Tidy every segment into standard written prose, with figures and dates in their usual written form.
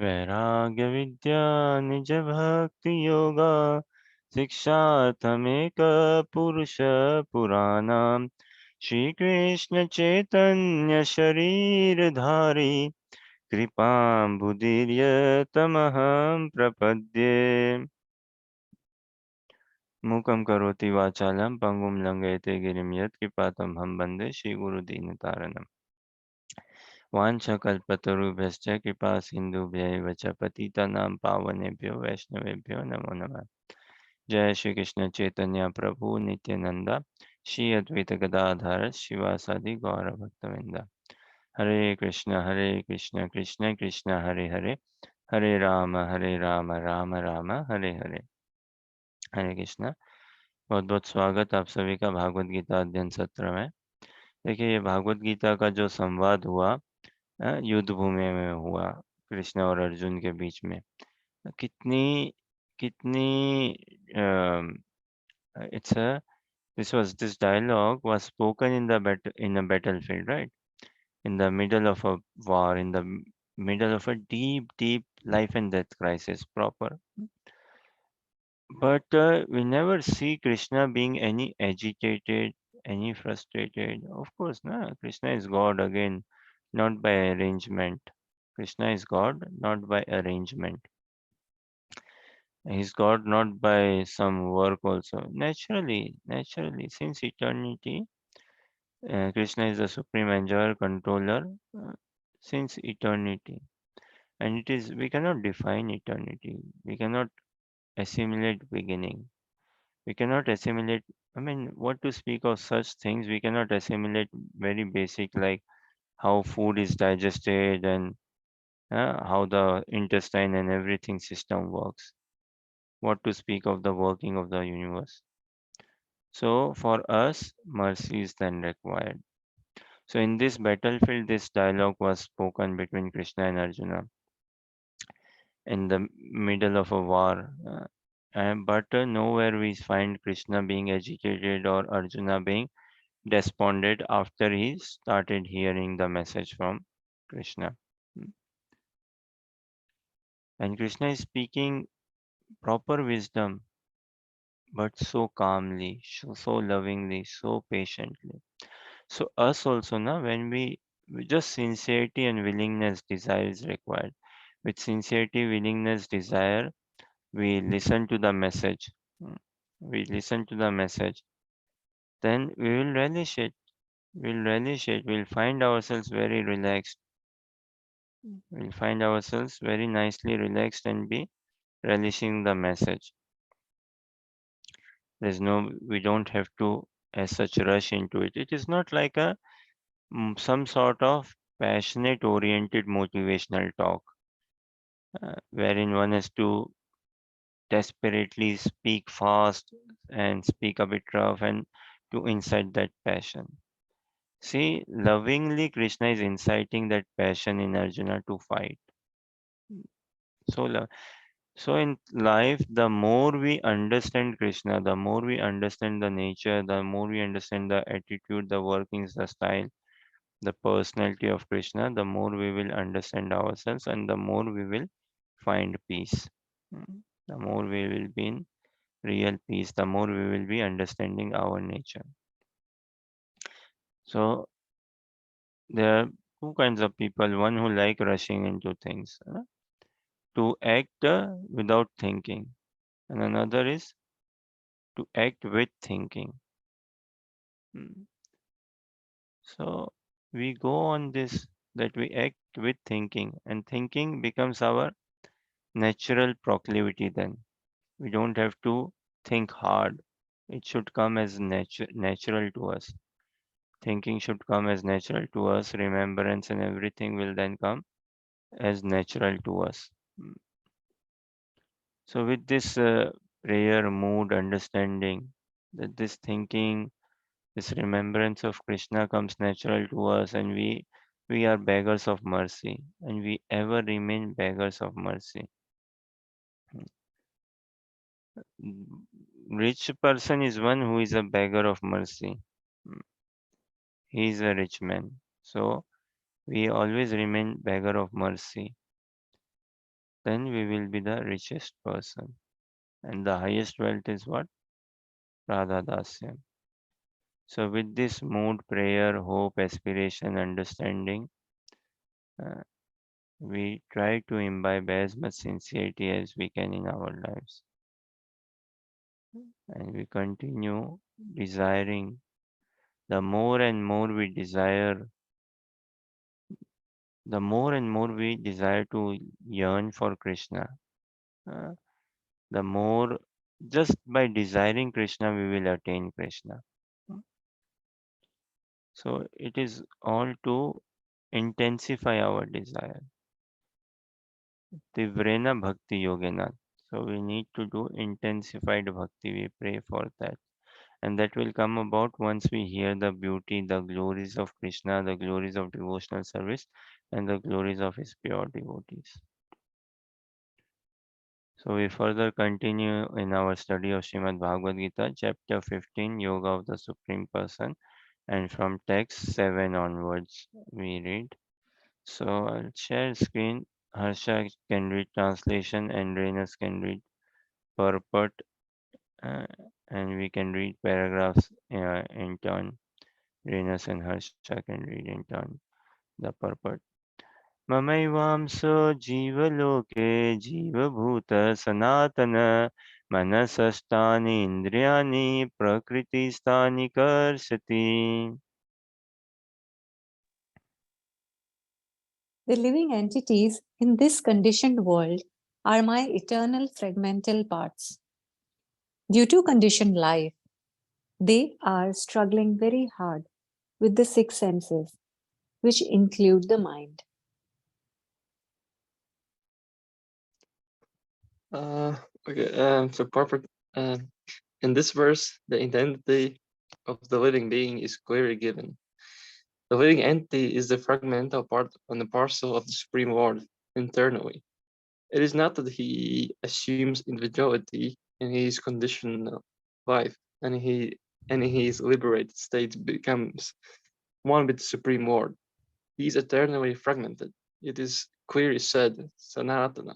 वैराग्य विद्या निज भक्ति योगा शिक्षार्थमेक पुरुष पुराणम श्री कृष्ण चैतन्य शरीर धारी कृपाम्बुदीर्य तमहं प्रपद्ये मूकं करोति वाचालं पङ्गुं लङ्घयते गिरिं यत्कृपातमहं वन्दे श्रीगुरुदीनतारणम् वाञ्छकल्पतरुभ्यश्च कृपासिन्धुभ्यैव च पतितानां पावनेभ्यो वैष्णवेभ्यो नमो नमः जय श्री कृष्ण चैतन्य प्रभु नित्यानंदा श्री अद्वैत गदाधर शिवासादि गौरभक्तवृंदा हरे कृष्ण कृष्ण कृष्ण हरे हरे हरे राम राम राम हरे हरे हरे कृष्णा। बहुत बहुत स्वागत आप सभी का भागवत गीता अध्ययन सत्र में। देखिए ये भागवत गीता का जो संवाद हुआ युद्ध भूमि में हुआ कृष्ण और अर्जुन के बीच में, कितनी कितनी it's a this dialogue was spoken in the in a battlefield, right? In the middle of a war, in the middle of a deep life and death crisis proper. But we never see Krishna being any agitated, any frustrated. Of course, no. Krishna is God again, not by arrangement. Krishna is God, not by arrangement. He's God not by some work also. Naturally, since eternity, Krishna is the supreme enjoyer, controller, uh, since eternity. And it is, we cannot define eternity. We cannot assimilate beginning. We cannot assimilate, I mean, what to speak of such things, we cannot assimilate very basic like how food is digested and how the intestine and everything system works. What to speak of the working of the universe. So for us, mercy is then required. So in this battlefield, this dialogue was spoken between Krishna and Arjuna in the middle of a war. But nowhere we find Krishna being agitated or Arjuna being despondent after he started hearing the message from Krishna. And Krishna is speaking proper wisdom, but so calmly, so lovingly, so patiently. So us also, na, when we just sincerity and willingness, desire is required. With sincerity, willingness, desire, we listen to the message. Mm. We listen to the message. Then we will relish it. We'll relish it. We'll find ourselves very relaxed. We'll find ourselves very nicely relaxed and be relishing the message. We don't have to as such rush into it. It is not like a some sort of passionate oriented motivational talk wherein one has to desperately speak fast and speak a bit rough and to incite that passion. See, lovingly Krishna is inciting that passion in Arjuna to fight. So, so in life, the more we understand Krishna, the more we understand the nature, the more we understand the attitude, the workings, the style, the personality of Krishna, the more we will understand ourselves and the more we will find peace. The more we will be in real peace, the more we will be understanding our nature. So there are two kinds of people. One who like rushing into things, to act without thinking, and another is to act with thinking. Mm. So we go on this that we act with thinking, and thinking becomes our natural proclivity then. We don't have to think hard. It should come as natural to us. Thinking should come as natural to us. Remembrance and everything will then come as natural to us. Mm. So with this prayer, mood, understanding, that this thinking, this remembrance of Krishna comes natural to us, and we are beggars of mercy, and we ever remain beggars of mercy. Mm. Rich person is one who is a beggar of mercy. Mm. He is a rich man. So we always remain beggar of mercy. then we will be the richest person. And the highest wealth is what? Radha Dasyam. So, with this mood, prayer, hope, aspiration, understanding, uh, we try to imbibe as much sincerity as we can in our lives. And we continue desiring. The more and more we desire, the more and more we desire to yearn for Krishna, uh, the more just by desiring Krishna, we will attain Krishna. So it is all to intensify our desire. Tivrena Bhakti Yogena. So we need to do intensified bhakti. We pray for that. And that will come about once we hear the beauty, the glories of Krishna, the glories of devotional service, and the glories of his pure devotees. So we further continue in our study of Srimad Bhagavad Gita, chapter 15, Yoga of the Supreme Person, and from text 7 onwards we read. So I'll share screen. Harsha can read translation and Renas can read purport, uh, and we can read paragraphs in turn. Renas and Harsha can read in turn the purport. ममैवांसो जीवलोके जीवभूत सनातन मनसस्तानि इन्द्रियाणि प्रकृतिस्थानि कर्षति. The living entities in this conditioned world are my eternal fragmental parts. Due to conditioned life, they are struggling very hard with the six senses, which include the mind. So perfect. In this verse, the identity of the living being is clearly given. The living entity is the fragmental part on the parcel of the Supreme Lord internally. It is not that he assumes individuality in his conditional life, and his liberated state becomes one with the Supreme Lord. He is eternally fragmented. It is clearly said, Sanatana.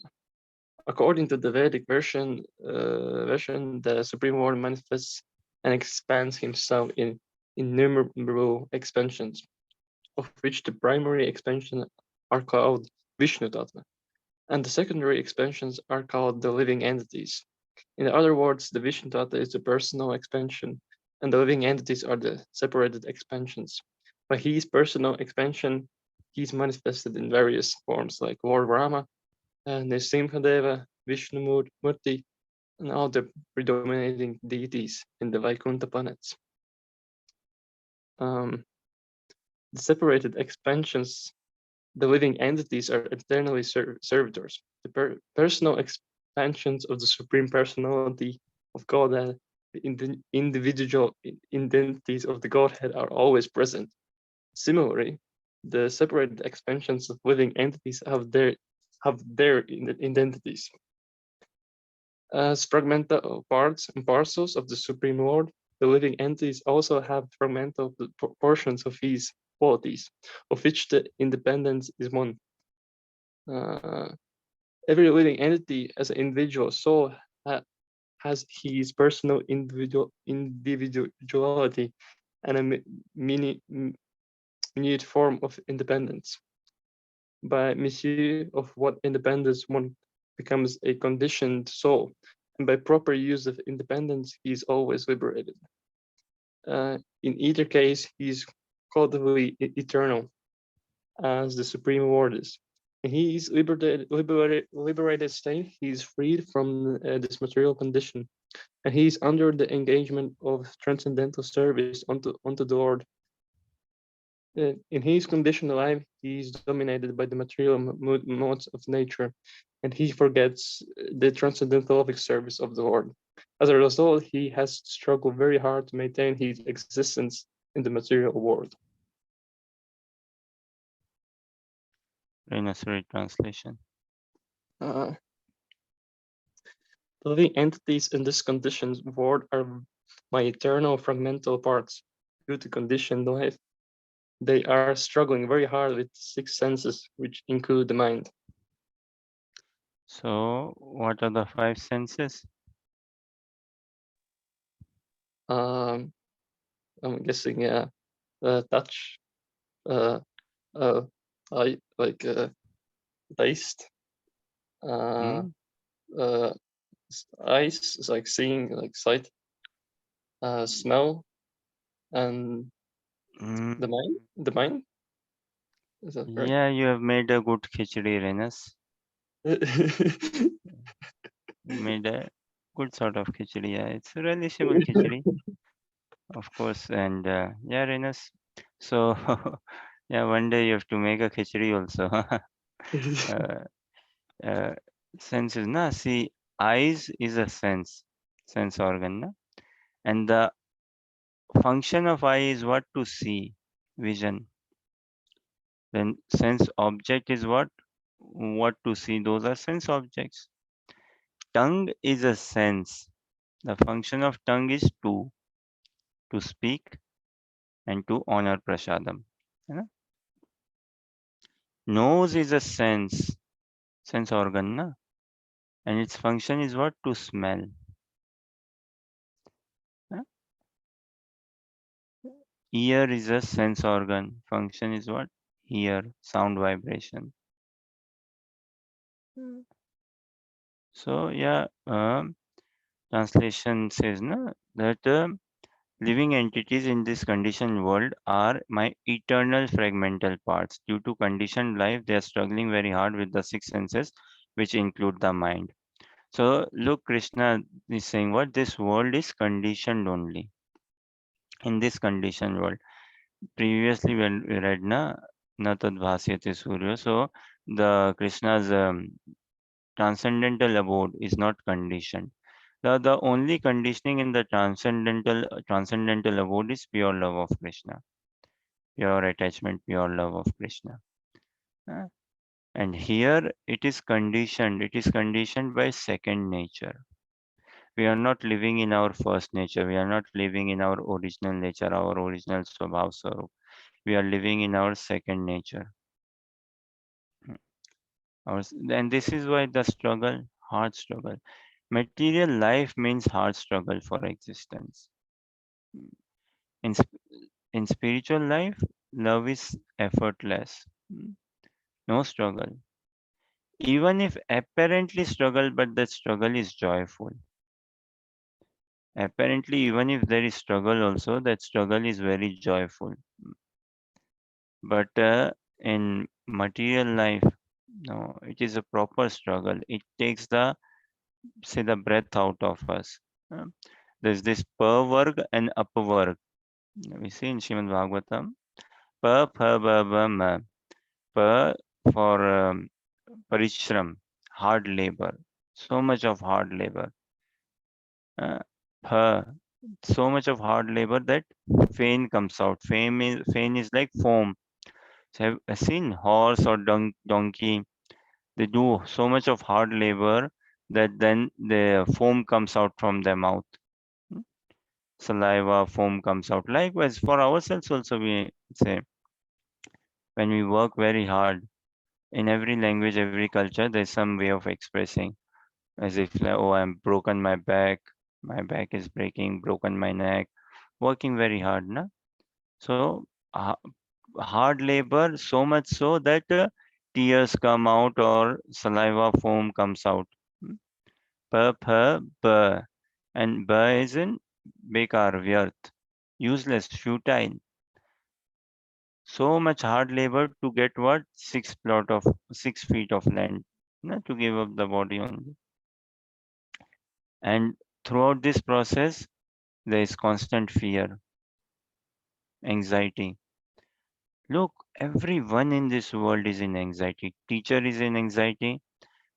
According to the Vedic version, the Supreme Lord manifests and expands himself in innumerable expansions, of which the primary expansions are called Vishnu Tattva, and the secondary expansions are called the living entities. In other words, the Vishnu Tattva is the personal expansion, and the living entities are the separated expansions. By his personal expansion, he's manifested in various forms like Lord Rama, Nrsimhadeva, Vishnu Murti, and all the predominating deities in the Vaikuntha planets. The separated expansions, the living entities are eternally servitors. The personal expansions of the Supreme Personality of Godhead, the individual identities of the Godhead are always present. Similarly, the separated expansions of living entities have their identities. As fragmental parts and parcels of the Supreme Lord, the living entities also have fragmental portions of his qualities, of which the independence is one. Every living entity as an individual soul has his personal individuality and a minute form of independence. By misuse of what independence one becomes a conditioned soul, and by proper use of independence, he is always liberated. In either case, he is cultively eternal, as the Supreme Lord is. In his liberated state, he is freed from this material condition, and he is under the engagement of transcendental service unto the Lord. In his conditional life, he is dominated by the material modes of nature, and he forgets the transcendental loving service of the Lord. As a result, he has struggled very hard to maintain his existence in the material world. Renas read translation. The living entities in this conditioned world are my eternal fragmental parts. Due to conditioned life, they are struggling very hard with six senses, which include the mind. So, what are the five senses? I'm guessing, yeah, touch, uh, I like taste, Hmm? uh, eyes is like seeing, like sight, smell, and the mind. Mm, The mind, is that correct? yeah, you have made a good khichdi, Renas. You made a good sort of khichdi. Yeah, it's a relishable khichdi, of course. And yeah, Renas. So, yeah, one day you have to make a khichdi also. uh, uh, senses, na? See, eyes is a sense organ, na? And the function of eye is what? To see, vision. Then sense object is what? What to see. Those are sense objects. Tongue is a sense. The function of tongue is to speak and to honor prasadam. है ना? Nose is a sense organ, na? And its function is what? To smell. Huh? Ear is a sense organ. Function is what? Hear, sound vibration. So yeah, translation says na, that living entities in this conditioned world are my eternal fragmental parts. Due to conditioned life, they are struggling very hard with the six senses, which include the mind. So look, Krishna is saying what? This world is conditioned only. In this conditioned world. Previously, when we read na tad bhasyate surya. So the Krishna's transcendental abode is not conditioned. The only conditioning in the transcendental abode is pure love of Krishna, pure attachment, pure love of Krishna. Uh, And here it is conditioned. It is conditioned by second nature. We are not living in our first nature. We are not living in our original nature, our original Swabhav Swarup. We are living in our second nature. And this is why the struggle, hard struggle. Material life means hard struggle for existence. In, in spiritual life, love is effortless. No struggle. Even if apparently struggle, but that struggle is joyful. Apparently, even if there is struggle also, that struggle is very joyful. But in material life, no, it is a proper struggle. It takes the, say, the breath out of us. Uh, There's this pavarg and upvarg. We see in Srimad Bhagavatam, pa, pha, ba, ba, ma. Pa for parishram, hard labor. So much of hard labor. Uh, pha, so much of hard labor that fame comes out. Fame is like foam. So I've seen horse or donkey. They do so much of hard labor that then the foam comes out from their mouth. Hmm? Saliva, foam comes out. Likewise, for ourselves also we say, when we work very hard, in every language, every culture, there's some way of expressing, as if like, oh, I'm broken my back is breaking, broken my neck, working very hard, na? So hard labor, so much so that tears come out or saliva foam comes out. Hmm? Pa, pha, ba. And ba is in bekar, vyarth, useless, futile. So much hard labor to get what? 6 feet of land. To give up the body only. And throughout this process, there is constant fear, anxiety. Look, everyone in this world is in anxiety. Teacher is in anxiety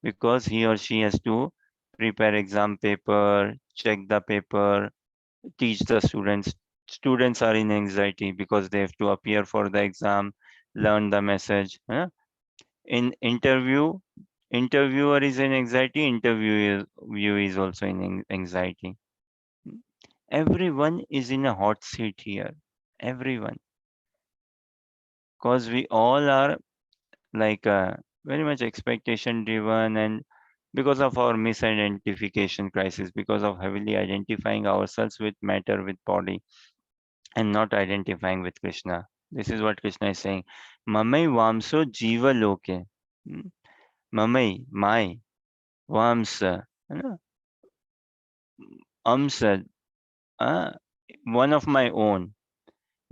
because he or she has to prepare exam paper, check the paper, teach the students. Students are in anxiety because they have to appear for the exam, learn the message. In interviewer is in anxiety, interview is also in anxiety. Everyone is in a hot seat here. Everyone, because we all are like very much expectation driven, and because of our misidentification crisis, because of heavily identifying ourselves with matter, with body, and not identifying with Krishna. This is what Krishna is saying. Mamai vamso jiva loke. Hmm? Mamai, my, vamsa, you know, amsa, uh, one of my own.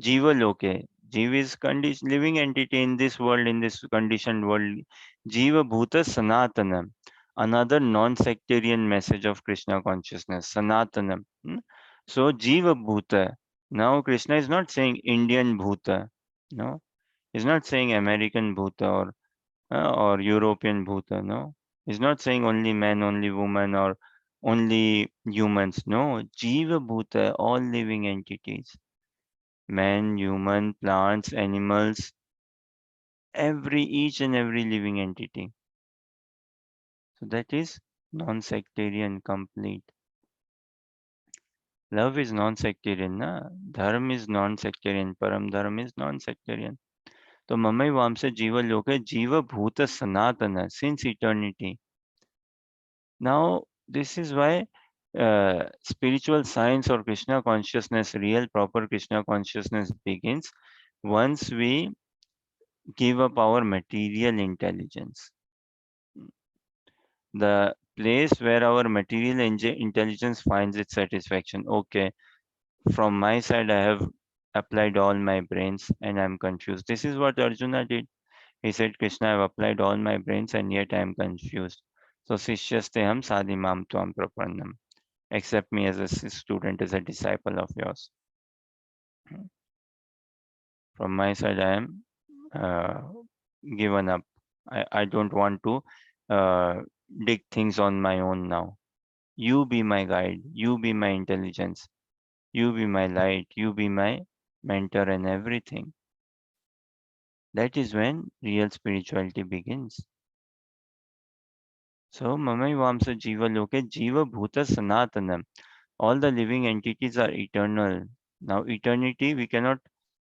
Jiva loke. Jiva is living entity in this world, in this conditioned world. Jiva bhuta sanatanam. Another non-sectarian message of Krishna consciousness. Sanatanam. Hmm? So Jiva bhuta. Now Krishna is not saying Indian bhuta. No. He's not saying American bhuta or European bhuta. No. He's not saying only man, only woman, or only humans. No. Jiva bhuta, all living entities. Man, human, plants, animals, each and every living entity. So that is non-sectarian, complete. Love is non-sectarian, na? Dharma is non-sectarian, Param Dharma is non-sectarian. So Mamai Vamsa Jiva Loka Jiva Bhuta Sanatana, since eternity. Now, this is why spiritual science or Krishna consciousness, real proper Krishna consciousness begins once we give up our material intelligence. The place where our material intelligence finds its satisfaction. Okay, from my side, I have applied all my brains and I'm confused. This is what Arjuna did. He said, Krishna, I've applied all my brains and yet I am confused. So, Sishyasteham sadhimam tvam prapannam. Accept me as a student, as a disciple of yours. From my side, I am uh, given up. I don't want to uh, dig things on my own now. You be my guide. You be my intelligence. You be my light. You be my mentor and everything. That is when real spirituality begins. So, Mamai Vamsa Jiva Loke Jiva Bhuta Sanatanam. All the living entities are eternal. Now, eternity we cannot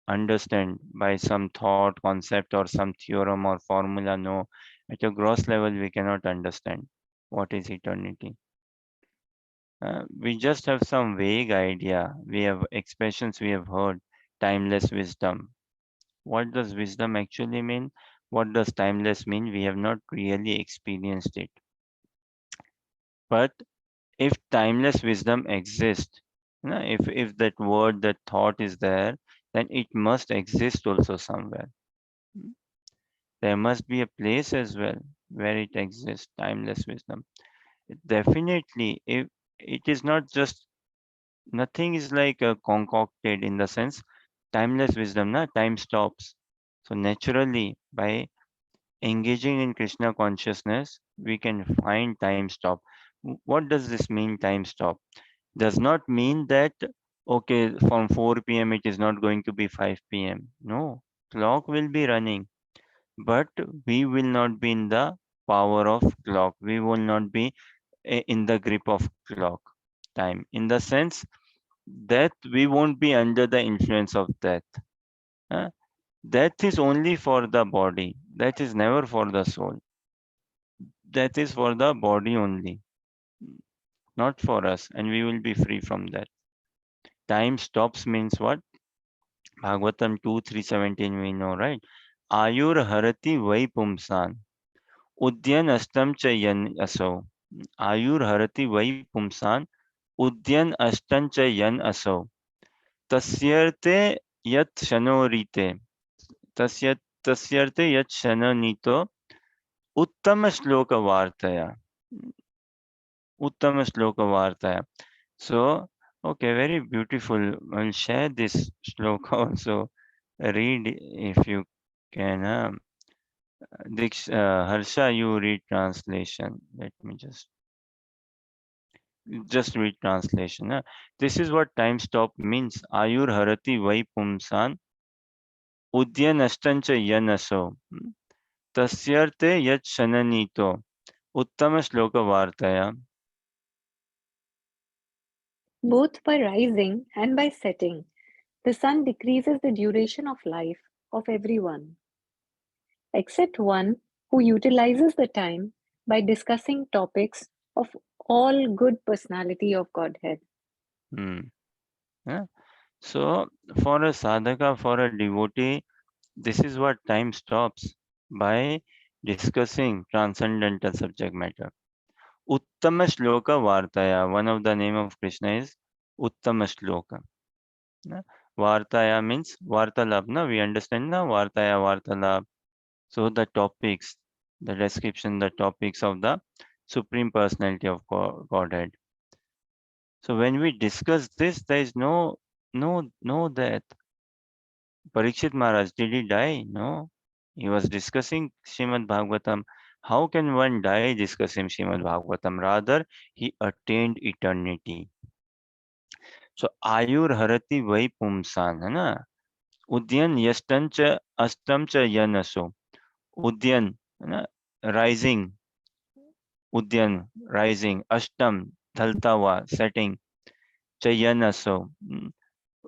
understand by some thought, concept, or some theorem or formula. No, at a gross level, we cannot understand what is eternity. We just have some vague idea. We have expressions we have heard. Timeless wisdom. What does wisdom actually mean? What does timeless mean? We have not really experienced it. But if timeless wisdom exists, if that word, that thought is there, then it must exist also somewhere. There must be a place as well where it exists, timeless wisdom. Definitely, if it is not just, nothing is like concocted, in the sense timeless wisdom, time stops. So naturally, by engaging in Krishna consciousness, we can find time stop. What does this mean, time stop? Does not mean that, okay, from 4 p.m. it is not going to be 5 p.m. No, clock will be running, but we will not be in the power of clock. We will not be in the grip of clock time. In the sense that we won't be under the influence of death. Huh? Death is only for the body. That is never for the soul. That is for the body only, not for us, and we will be free from that. Time stops means what? Bhagavatam 2:317 we know, right? Ayur harati vai pumsan. Udyan astam cha yan aso. Ayur harati vai pumsan. Udyan astam cha yan aso. Tasyarte yat shanorite. Tasyat tasyarte yat shananito. Uttama shloka vartaya. Uttama shloka vartaya. So, okay, very beautiful. I'll share this shloka also. Read if you can. Harsha, you read translation. Let me just read translation. This is what time stop means. Ayur harati vai pumsan udyanashtancha yanaso tasyarte yat shananito uttama shloka vartaya. Both by rising and by setting, the sun decreases the duration of life of everyone, except one who utilizes the time by discussing topics of all good personality of Godhead. Hmm. Yeah. So for a sadhaka, for a devotee, this is what time stops by discussing transcendental subject matter. Uttama Shloka Vartaya. One of the name of Krishna is Uttama Shloka. Na? Vartaya means Vartalab. Na? We understand na Vartaya, Vartalab. So the topics, the description, the topics of the Supreme Personality of Godhead. So when we discuss this, there is no death. Parikshit Maharaj, did he die? No. He was discussing Srimad Bhagavatam. How can one die discussing Srimad Bhagavatam? Rather, he attained eternity. So Ayur Harati Vai Pumsan, है ना? Udyan Yashtan cha Astam cha Yanaso. Udyan, है ना? Rising, Udyan, rising, Ashtam, Dhaltawa, setting, Chayanaso.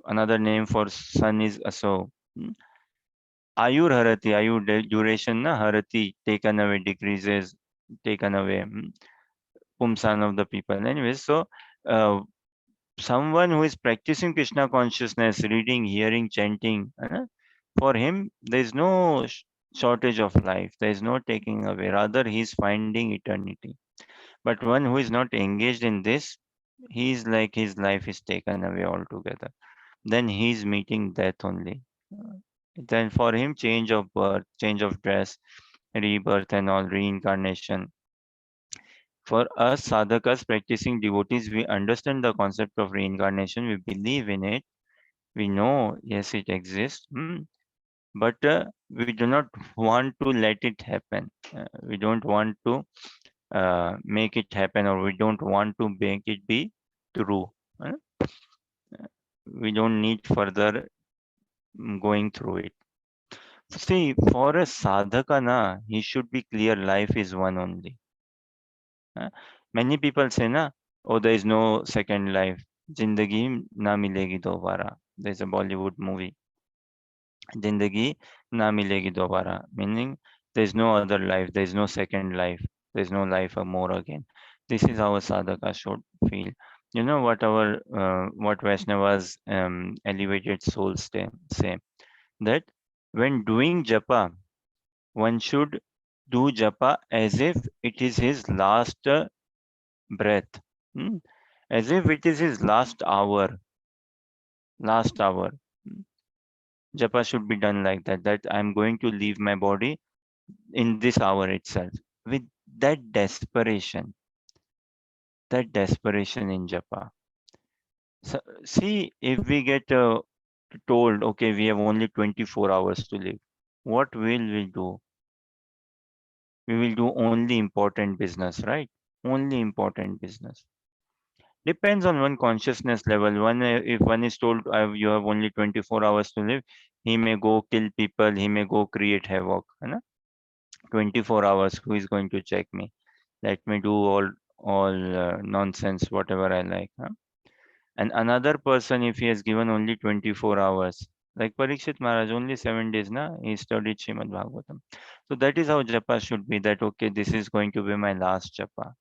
Another name for sun is Aso. Ayur Harati, Ayur duration, na Harati, taken away, decreases, taken away. Pumsan of the people. Anyways, so uh, someone who is practicing Krishna consciousness, reading, hearing, chanting, for him, there is no shortage of life. There is no taking away. Rather, he is finding eternity. But one who is not engaged in this, he is like his life is taken away altogether. Then he is meeting death only. Then for him, change of birth, change of dress, rebirth, and all reincarnation. For us sadhakas, practicing devotees, we understand the concept of reincarnation. We believe in it. We know, yes, it exists. But we do not want to let it happen. We don't want to make it happen, or we don't want to make it be true. uh, we don't need further going through it. See, for a sadhaka, na, he should be clear life is one only. uh, Many people say, na, oh, there is no second life. Jindagi na milegi dobara. There's a Bollywood movie. Jindagi na milegi dobara. Meaning, there's no other life. There's no second life. There's no life more again. This is how a sadhaka should feel. You know what Vaishnavas elevated souls say that when doing japa, one should do japa as if it is his last breath, hmm, as if it is his last hour. Last hour. Japa should be done like that. That I'm going to leave my body in this hour itself. With that desperation, in japa. So, see, if we get told, okay, we have only 24 hours to live, what will we do? We will do only important business, right? Only important business. Depends on one consciousness level. If one is told you have only 24 hours to live, he may go kill people, he may go create havoc. 24 hours, who is going to check me? Let me do all nonsense, whatever I like. And another person, if he has given only 24 hours, like Parikshit Maharaj, only 7 days, he studied Srimad Bhagavatam. So that is how japa should be, that okay, this is going to be my last japa.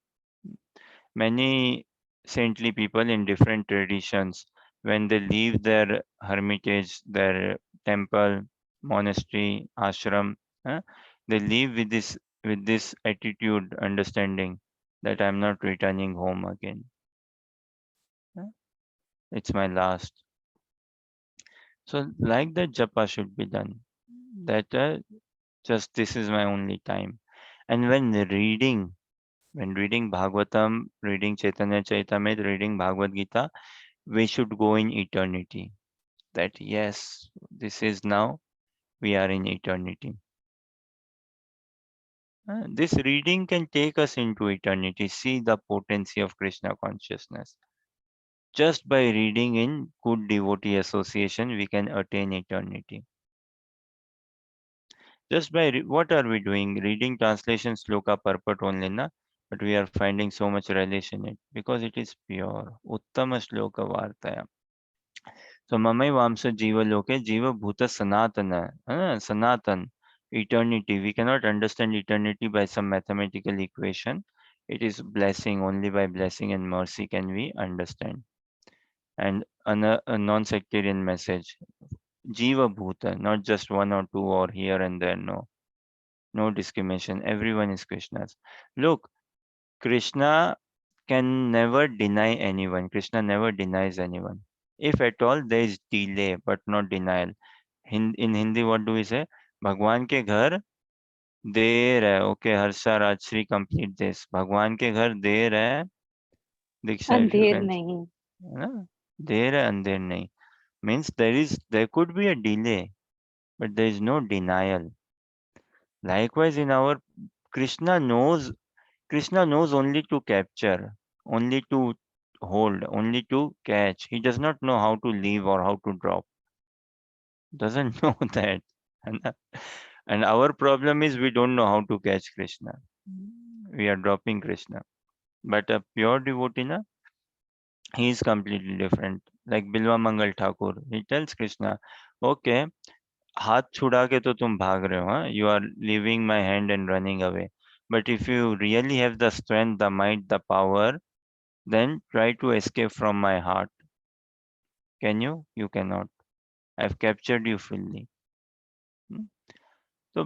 Many saintly people in different traditions, when they leave their hermitage, their temple, monastery, ashram, uh, they leave with this attitude, understanding that I'm not returning home again. uh, It's my last. So like that japa should be done. That just this is my only time. And when reading Bhagavatam, reading Chaitanya Charitamrita, reading Bhagavad Gita, we should go in eternity. That yes, this is now, we are in eternity. This reading can take us into eternity. See the potency of Krishna consciousness. Just by reading in good devotee association, we can attain eternity. Just by what are we doing? Reading translation sloka purport only, na? But we are finding so much relish in it because it is pure. Uttama shloka vartaya. So mamai vamsa jiva loke jiva bhuta sanatana. Sanatan. Eternity, we cannot understand eternity by some mathematical equation. It is blessing, only by blessing and mercy can we understand. And a non-sectarian message, Jiva Bhuta, not just one or two or here and there, no. No discrimination, everyone is Krishna's. Look, Krishna can never deny anyone. Krishna never denies anyone. If at all, there is delay, but not denial. In Hindi, what do we say? भगवान के घर देर है. Okay, Harsha Rajshri, complete this. भगवान के घर देर है. Diksha, if you अंधेर can. नहीं. है ना? देर है अंधेर नहीं. Means there could be a delay, but there is no denial. Likewise, in our Krishna knows only to capture, only to hold, only to catch. He does not know how to leave or how to drop. Doesn't know that. And and our problem is we don't know how to catch Krishna. We are dropping Krishna. But a pure devotee, na, he is completely different. Like Bilwa Mangal Thakur, he tells Krishna, okay, हाथ छुड़ा के तो तुम भाग रहे हो, हाँ? You are leaving my hand and running away. But if you really have the strength, the might, the power, then try to escape from my heart. Can you? You cannot. I've captured you fully. Hmm? तो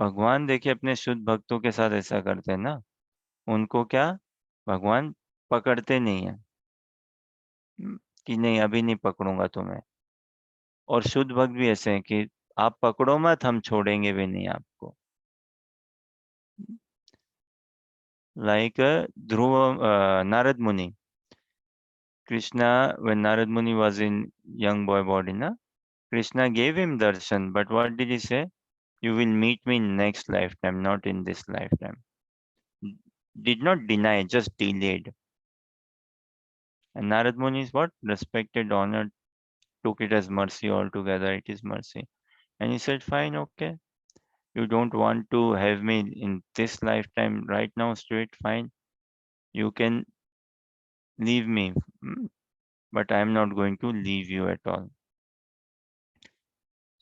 भगवान देखिए अपने शुद्ध भक्तों के साथ ऐसा करते हैं ना, उनको क्या भगवान पकड़ते नहीं है, कि नहीं अभी नहीं पकड़ूंगा तुम्हें. और शुद्ध भक्त भी ऐसे हैं कि आप पकड़ो मत, हम छोड़ेंगे भी नहीं आपको. Like Dhruva, Narad Muni. Krishna, when Narad Muni was in young boy body, na, Krishna gave him darshan, but what did he say? You will meet me in next lifetime, not in this lifetime. Did not deny, just delayed. And Narad Muni is what? Respected, honored, took it as mercy altogether. It is mercy. And he said, fine, okay. You don't want to have me in this lifetime right now, straight, fine. You can leave me, but I am not going to leave you at all.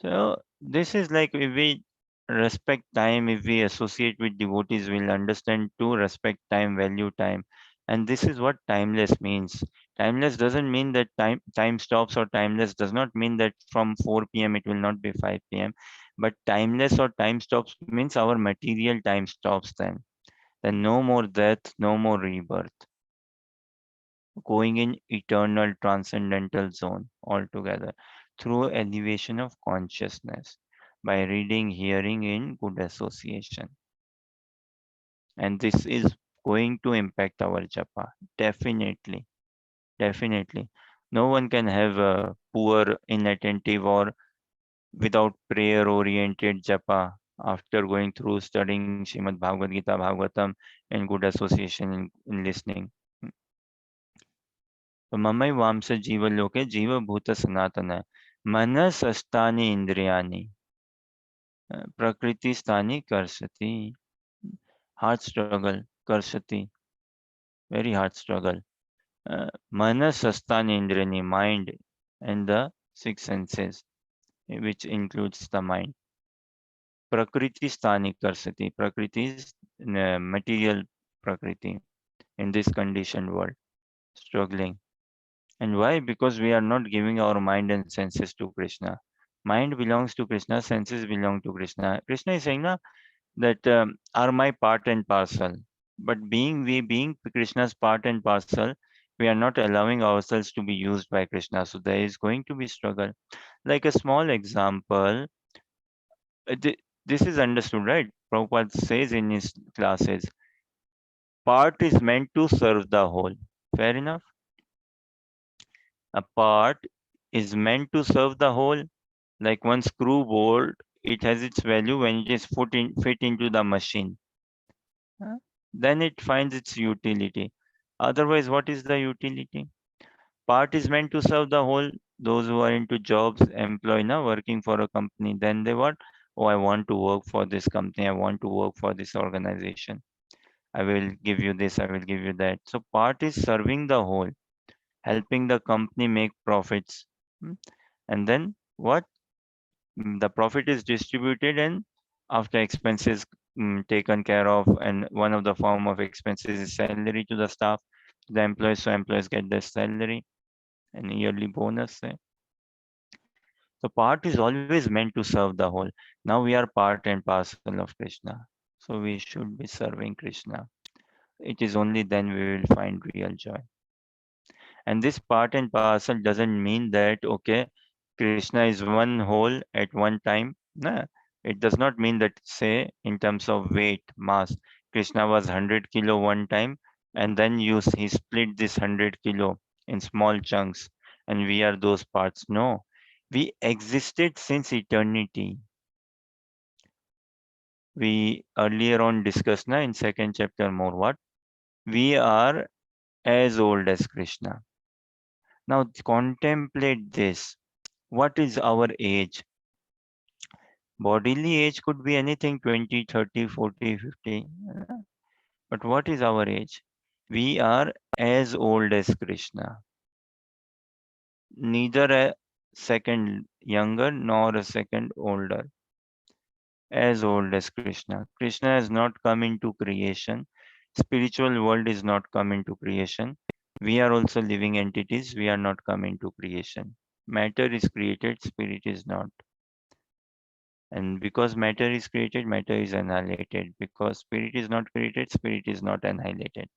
So this is like if we respect time, if we associate with devotees, we'll understand to respect time, value time. And this is what timeless means. Timeless doesn't mean that time stops, or timeless does not mean that from 4 p.m. it will not be 5 p.m. But timeless or time stops means our material time stops then. Then no more death, no more rebirth. Going in eternal transcendental zone altogether through elevation of consciousness by reading, hearing in good association. And this is going to impact our japa. Definitely. Definitely. No one can have a poor, inattentive, or without prayer oriented japa after going through studying Srimad Bhagavad Gita, Bhagavatam, and good association in listening. तो ममई वामस जीवलोके जीवभूत सनातन मनसस्तानि इंद्रियाणि प्रकृति स्थानी कर्षति. Hard struggle, कर्षति, very hard struggle. Manasastani indrani, mind and the six senses, which includes the mind. Prakriti sthani karsati, prakriti is material prakriti in this conditioned world, struggling. And why? Because we are not giving our mind and senses to Krishna. Mind belongs to Krishna, senses belong to Krishna. Krishna is saying na, that are my part and parcel. But being Krishna's part and parcel, we are not allowing ourselves to be used by Krishna. So there is going to be struggle. Like a small example, this is understood, right? Prabhupada says in his classes, part is meant to serve the whole. Fair enough? A part is meant to serve the whole. Like one screw bolt, it has its value when it is fit into the machine. Then it finds its utility. Otherwise, what is the utility? Part is meant to serve the whole. Those who are into jobs, employee, now working for a company, then they what? Oh, I want to work for this company. I want to work for this organization. I will give you this. I will give you that. So part is serving the whole, helping the company make profits. And then what? The profit is distributed and After expenses taken care of, and one of the form of expenses is salary to the staff, the employees, so employees get their salary and yearly bonus. The part is always meant to serve the whole. Now we are part and parcel of Krishna, so we should be serving Krishna. It is only then we will find real joy. And this part and parcel doesn't mean that, okay, Krishna is one whole at one time. Nah, it does not mean that, say, in terms of weight, mass, Krishna was 100 kilo one time, and then he split this 100 kilo in small chunks, and we are those parts. No, we existed since eternity. We earlier on discussed na, in second chapter more what? We are as old as Krishna. Now contemplate this. What is our age? Bodily age could be anything 20, 30, 40, 50. But what is our age? We are as old as Krishna. Neither a second younger nor a second older. As old as Krishna. Krishna has not come into creation. Spiritual world is not come into creation. We are also living entities. We are not come into creation. Matter is created, spirit is not. And because matter is created, matter is annihilated. Because spirit is not created, spirit is not annihilated.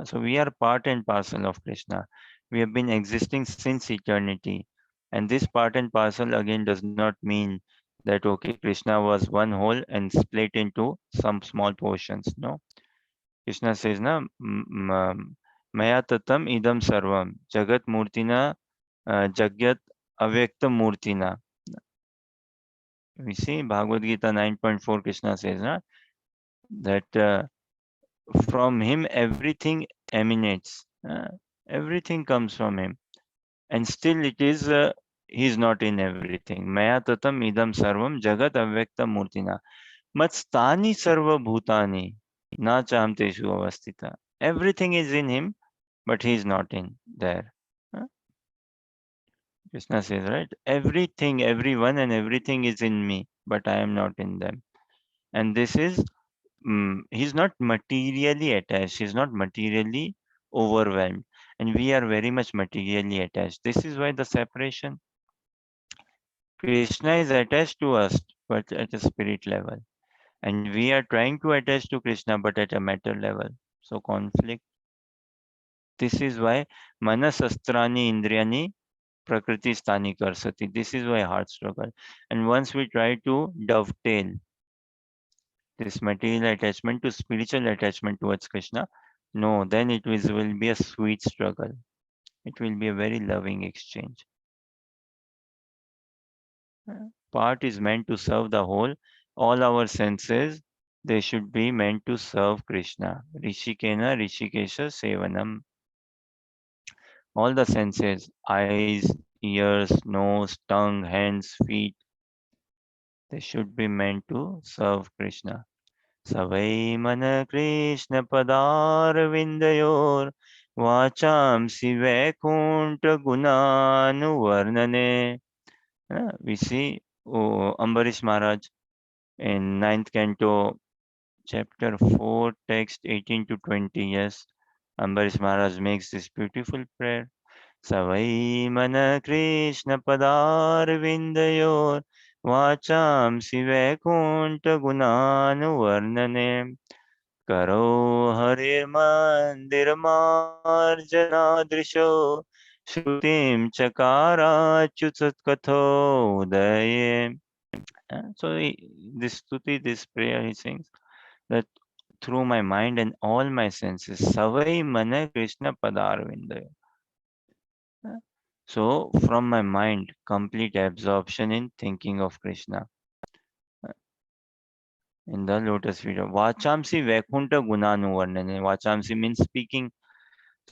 So we are part and parcel of Krishna. We have been existing since eternity. And this part and parcel again does not mean that, okay, Krishna was one whole and split into some small portions. No. Krishna says, na, Maya tatam idam sarvam, Jagat murtina, Jagyat avyakta murtina. We see Bhagavad Gita 9.4, Krishna says, na, that from him everything emanates. Everything comes from him. And still it is, he is not in everything. Maya tatam idam sarvam jagat avyakta murtina. Matstani sarva bhutani. Na chamteshu avastita. Everything is in him, but he is not in there. Uh, Krishna says, right? Everything, everyone, and everything is in me, but I am not in them. And this is, he's not materially attached, he's not materially overwhelmed. And we are very much materially attached. This is why the separation. Krishna is attached to us, but at a spirit level. And we are trying to attach to Krishna, but at a matter level. So conflict. This is why manasastrani indriyani prakriti stani karsati. This is why heart struggle. And once we try to dovetail this material attachment to spiritual attachment towards Krishna, no, then will be a sweet struggle. It will be a very loving exchange. Part is meant to serve the whole. All our senses, they should be meant to serve Krishna. Rishikena Rishikesha Sevanam. All the senses, eyes, ears, nose, tongue, hands, feet, they should be meant to serve Krishna. Savai mana Krishna padar vindayor vacham sivakunta gunanu varnane. We see Ambarish Maharaj in ninth canto, chapter 4, text 18 to 20. Yes, Ambarish Maharaj makes this beautiful prayer. Savai mana Krishna padar vindayor vacham sivakunta gunanu varnane karo harir mandir marjanadrisho shrutim chakara chutat katho udaye. So this stuti, this prayer, he sings that through my mind and all my senses, Savai Mana Krishna Padarvinda. So from my mind, complete absorption in thinking of Krishna in the lotus feet. Vachamsi Vakunta Gunanu Varnane. Vachamsi means speaking.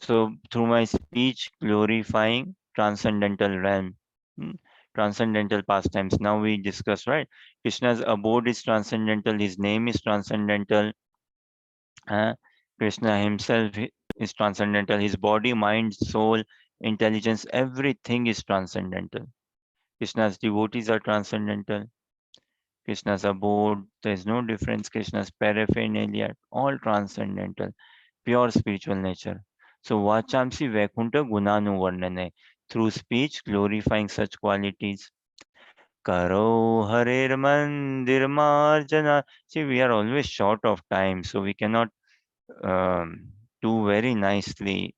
So through my speech, glorifying transcendental realm. Hmm, Transcendental pastimes. Now we discuss, right? Krishna's abode is transcendental. His name is transcendental. Uh, Krishna himself is transcendental. His body, mind, soul, intelligence, everything is transcendental. Krishna's devotees are transcendental. Krishna's abode, there is no difference. Krishna's paraphernalia, all transcendental, pure spiritual nature. So Vachamsi Vaikuntha Gunanu Varnane, through speech glorifying such qualities. Karo Harer Mandir Marjana. See, we are always short of time, so we cannot do very nicely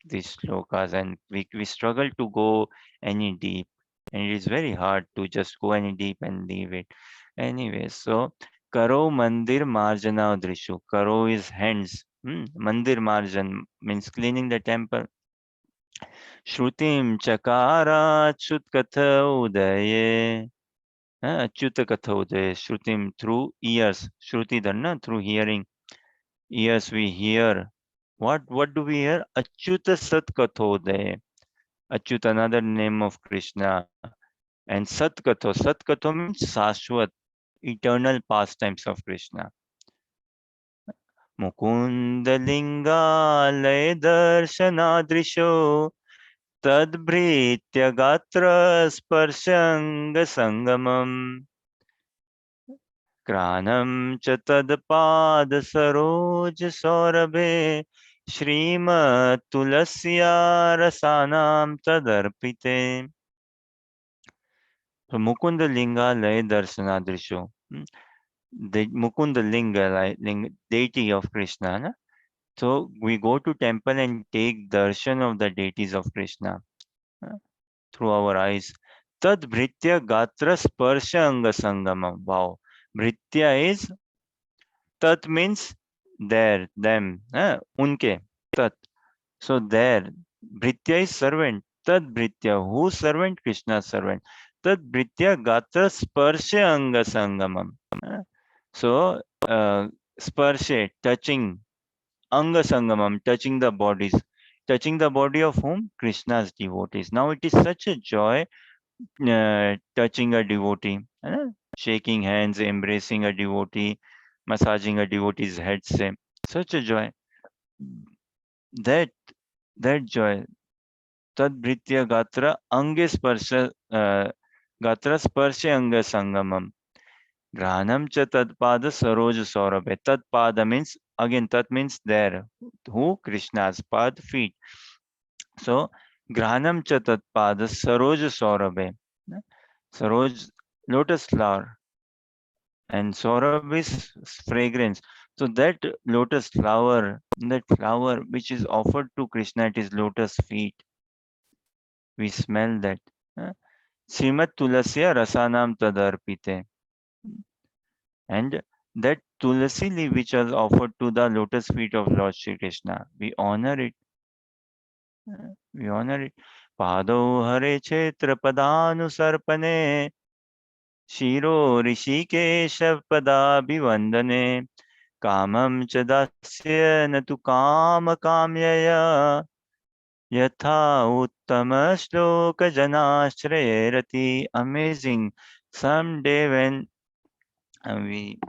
these shlokas, and we struggle to go any deep, and it is very hard to just go any deep and leave it. Anyway, so Karo Mandir Marjana Drishu. Karo is hands. Mandir Marjan means cleaning the temple. Shrutim Chakara Chut Katha Udaye. Achyuta Katha Udaye. Shrutim through ears. Shruti Dharna through hearing. Ears we hear. What do we hear? Achyuta Sat Kathodaya. Achyut, another name of Krishna. And Satkato. Satkato means Sashwat, eternal pastimes of Krishna. Mukundalinga darshanadrisho tadbhritya gatra sparshanga sangamam Kranam cha tadpad saroj saurabhe Shrimat tulasya rasanam tadarpite. So Mukunda Linga Lay Darshanadrisho. The Mukunda Linga, like deity of Krishna. Na? So we go to temple and take darshan of the deities of Krishna through our eyes. Tad Bhritya Gatra Sparsha Anga Sangama. Wow. Bhritya is, Tat means there, them. Unke. Tat. So there, Bhritya is servant. Tad Bhritya, whose servant? Krishna's servant. Tad Bhritya Gatra Sparsha Anga Sangamam. So, Sparshe, touching, Anga Sangamam, touching the bodies. Touching the body of whom? Krishna's devotees. Now it is such a joy touching a devotee, shaking hands, embracing a devotee, massaging a devotee's head. Same. Such a joy. That that joy. Tadbhritya Gatra Ange Sparsha Gatra Sparshe Anga Sangamam. Granam cha tadpada saroj saurabhe. Tadpada means, again, tat means there. Who? Krishna's pad, feet. So, Granam cha tadpada saroj saurabhe. Saroj, lotus flower. And saurabh is fragrance. So that lotus flower, that flower which is offered to Krishna, it is lotus feet. We smell that. Srimat Tulasya Rasanam Tadarpite. And that tulasi leaf which was offered to the lotus feet of Lord Shri Krishna, we honor it. We honor it. Pado Hare Chetra Padanu Sarpane Shiro Rishikesha Padabhivandane Kamam Chadasya Natu Kama Kamyaya Yatha Uttama Shloka Janashrayerati. Amazing. Someday when we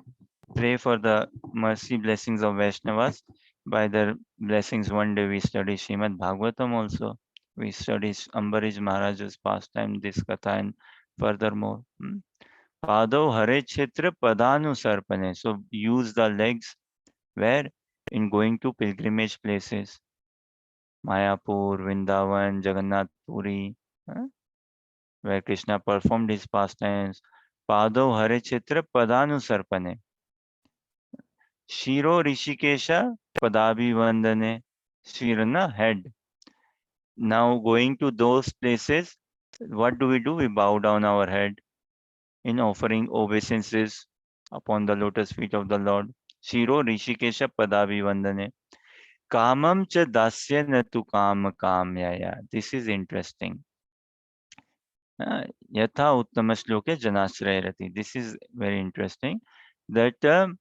pray for the mercy blessings of Vaishnavas. By their blessings, one day we study Srimad Bhagavatam also. We study Ambarish Maharaj's pastime, this katha, and furthermore. Pado Hare Kshetra Padanu Sarpane. So use the legs where? In going to pilgrimage places. Mayapur, Vrindavan, Jagannath Puri, where Krishna performed his pastimes. Pado Hare Kshetra Padanu Sarpane. Shiro Rishikesha Padabhivandane. Shirana, head. Now going to those places, what do? We bow down our head in offering obeisances upon the lotus feet of the Lord. Shiro Rishikesha Padabhivandane. Kamam cha dasya natu kama kamyaya. This is interesting. Yatha uttama shloke janashrayarati. This is very interesting. That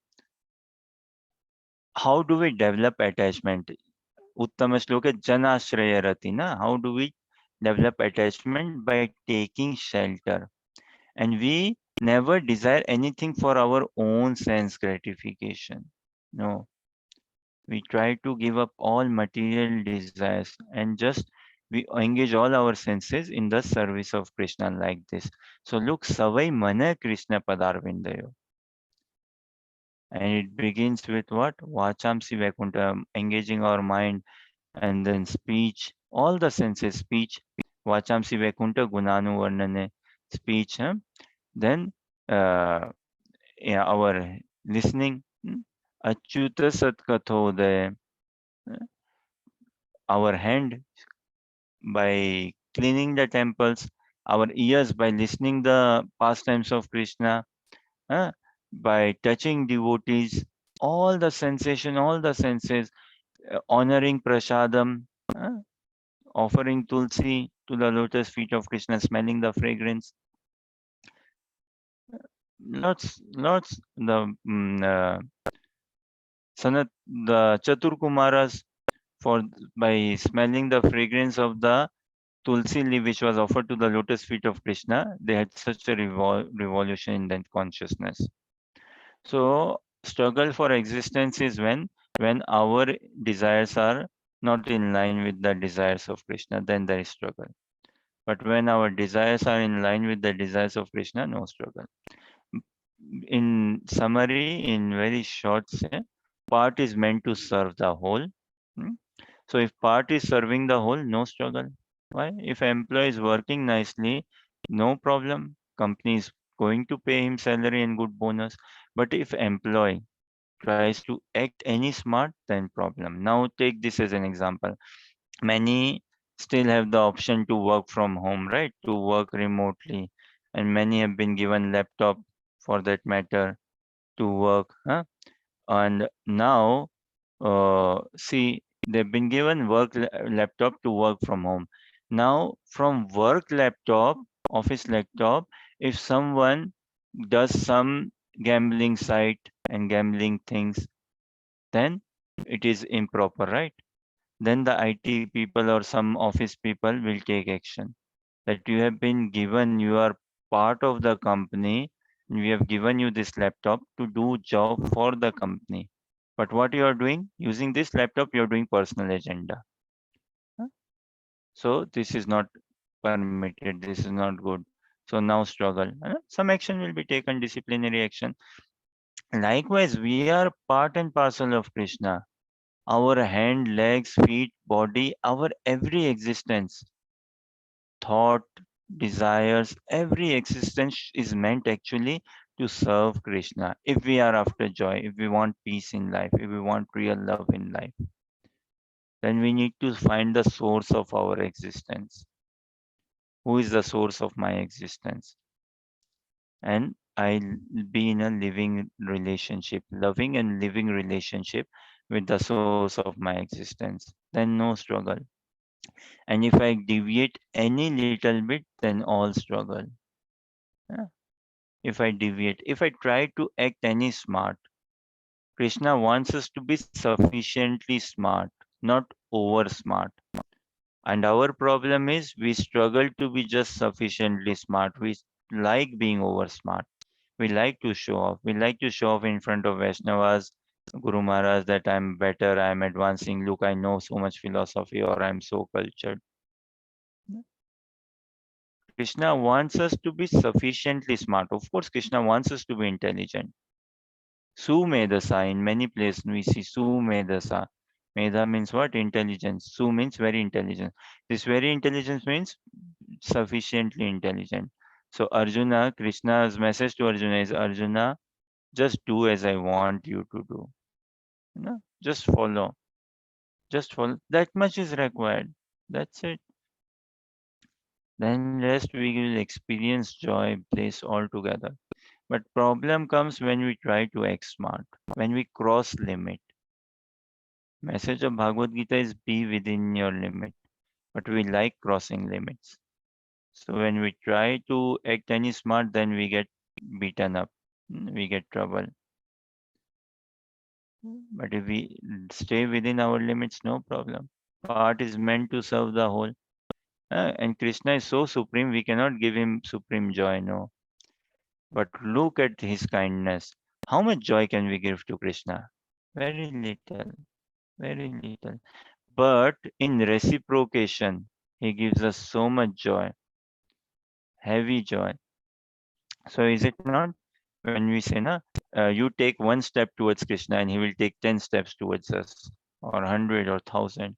how do we develop attachment? Uttama shloka janashrayarati. Na? How do we develop attachment? By taking shelter. And we never desire anything for our own sense gratification. No. We try to give up all material desires and just we engage all our senses in the service of Krishna like this. So look, savai mana Krishna padarvindayo. And it begins with what? Vachamsi Vaikuntha, engaging our mind, and then speech, all the senses, speech, Vachamsi Vaikuntha Gunanu Varnane, speech, then uh, yeah, our listening, Achyuta Satkathodaya, our hand by cleaning the temples, our ears by listening the pastimes of Krishna, uh, by touching devotees, all the sensation, all the senses, honoring prasadam, uh, offering tulsi to the lotus feet of Krishna, smelling the fragrance. Lots. The Chatur Kumaras for by smelling the fragrance of the tulsi leaf which was offered to the lotus feet of Krishna, they had such a revolution in that consciousness. So struggle for existence is when our desires are not in line with the desires of Krishna, then there is struggle. But when our desires are in line with the desires of Krishna, no struggle. In summary, in very short say, part is meant to serve the whole. Hmm? So if part is serving the whole, no struggle. Why? If employee is working nicely, no problem. Company is going to pay him salary and good bonus. But if employee tries to act any smart, then problem. Now take this as an example. Many still have the option to work from home, right? To work remotely. And many have been given laptop for that matter to work. Huh? And now see, they've been given laptop to work from home. Now from work laptop, office laptop, if someone does some gambling site and gambling things, then it is improper, right? Then the IT people or some office people will take action. That you have been given, you are part of the company, we have given you this laptop to do job for the company. But what you are doing, using this laptop, you are doing personal agenda. Huh? So this is not permitted, this is not good. So now struggle. Some action will be taken, disciplinary action. Likewise, we are part and parcel of Krishna. Our hand, legs, feet, body, our every existence, thought, desires, every existence is meant actually to serve Krishna. If we are after joy, if we want peace in life, if we want real love in life, then we need to find the source of our existence. Who is the source of my existence? And I'll be in a living relationship, loving and living relationship with the source of my existence. Then no struggle. And if I deviate any little bit, then all struggle. Yeah. If I deviate, if I try to act any smart, Krishna wants us to be sufficiently smart, not over smart. And our problem is we struggle to be just sufficiently smart. We like being over smart. We like to show off. We like to show off in front of Vaishnavas, Guru Maharaj, that I'm better, I'm advancing. Look, I know so much philosophy, or I'm so cultured. Krishna wants us to be sufficiently smart. Of course, Krishna wants us to be intelligent. Sumedasa, in many places we see Sumedasa. Meda means what? Intelligence. Su means very intelligent. This very intelligence means sufficiently intelligent. So Arjuna, Krishna's message to Arjuna is, Arjuna, just do as I want you to do. No? Just follow. Just follow. That much is required. That's it. Then rest we will experience joy, bliss all together. But problem comes when we try to act smart, when we cross limit. Message of Bhagavad Gita is be within your limit, but we like crossing limits. So when we try to act any smart, then we get beaten up, we get trouble. But if we stay within our limits, no problem. Part is meant to serve the whole. And Krishna is so supreme, we cannot give him supreme joy, no. But look at his kindness. How much joy can we give to Krishna? Very little, very little. But in reciprocation, He gives us so much joy, heavy joy. So is it not when we say, na, you take one step towards Krishna and he will take 10 steps towards us, or 100 or 1,000,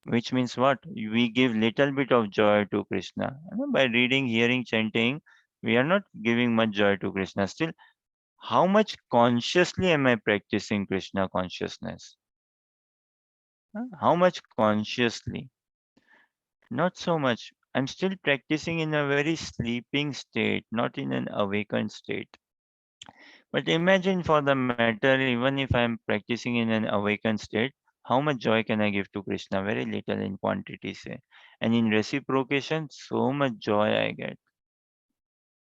which means what? We give little bit of joy to Krishna. By reading, hearing, chanting, we are not giving much joy to Krishna. Still, how much consciously am I practicing Krishna consciousness? How much consciously? Not so much. I'm still practicing in a very sleeping state, not in an awakened state. But imagine for the matter, even if I'm practicing in an awakened state, how much joy can I give to Krishna? Very little in quantity, say. And in reciprocation, so much joy I get.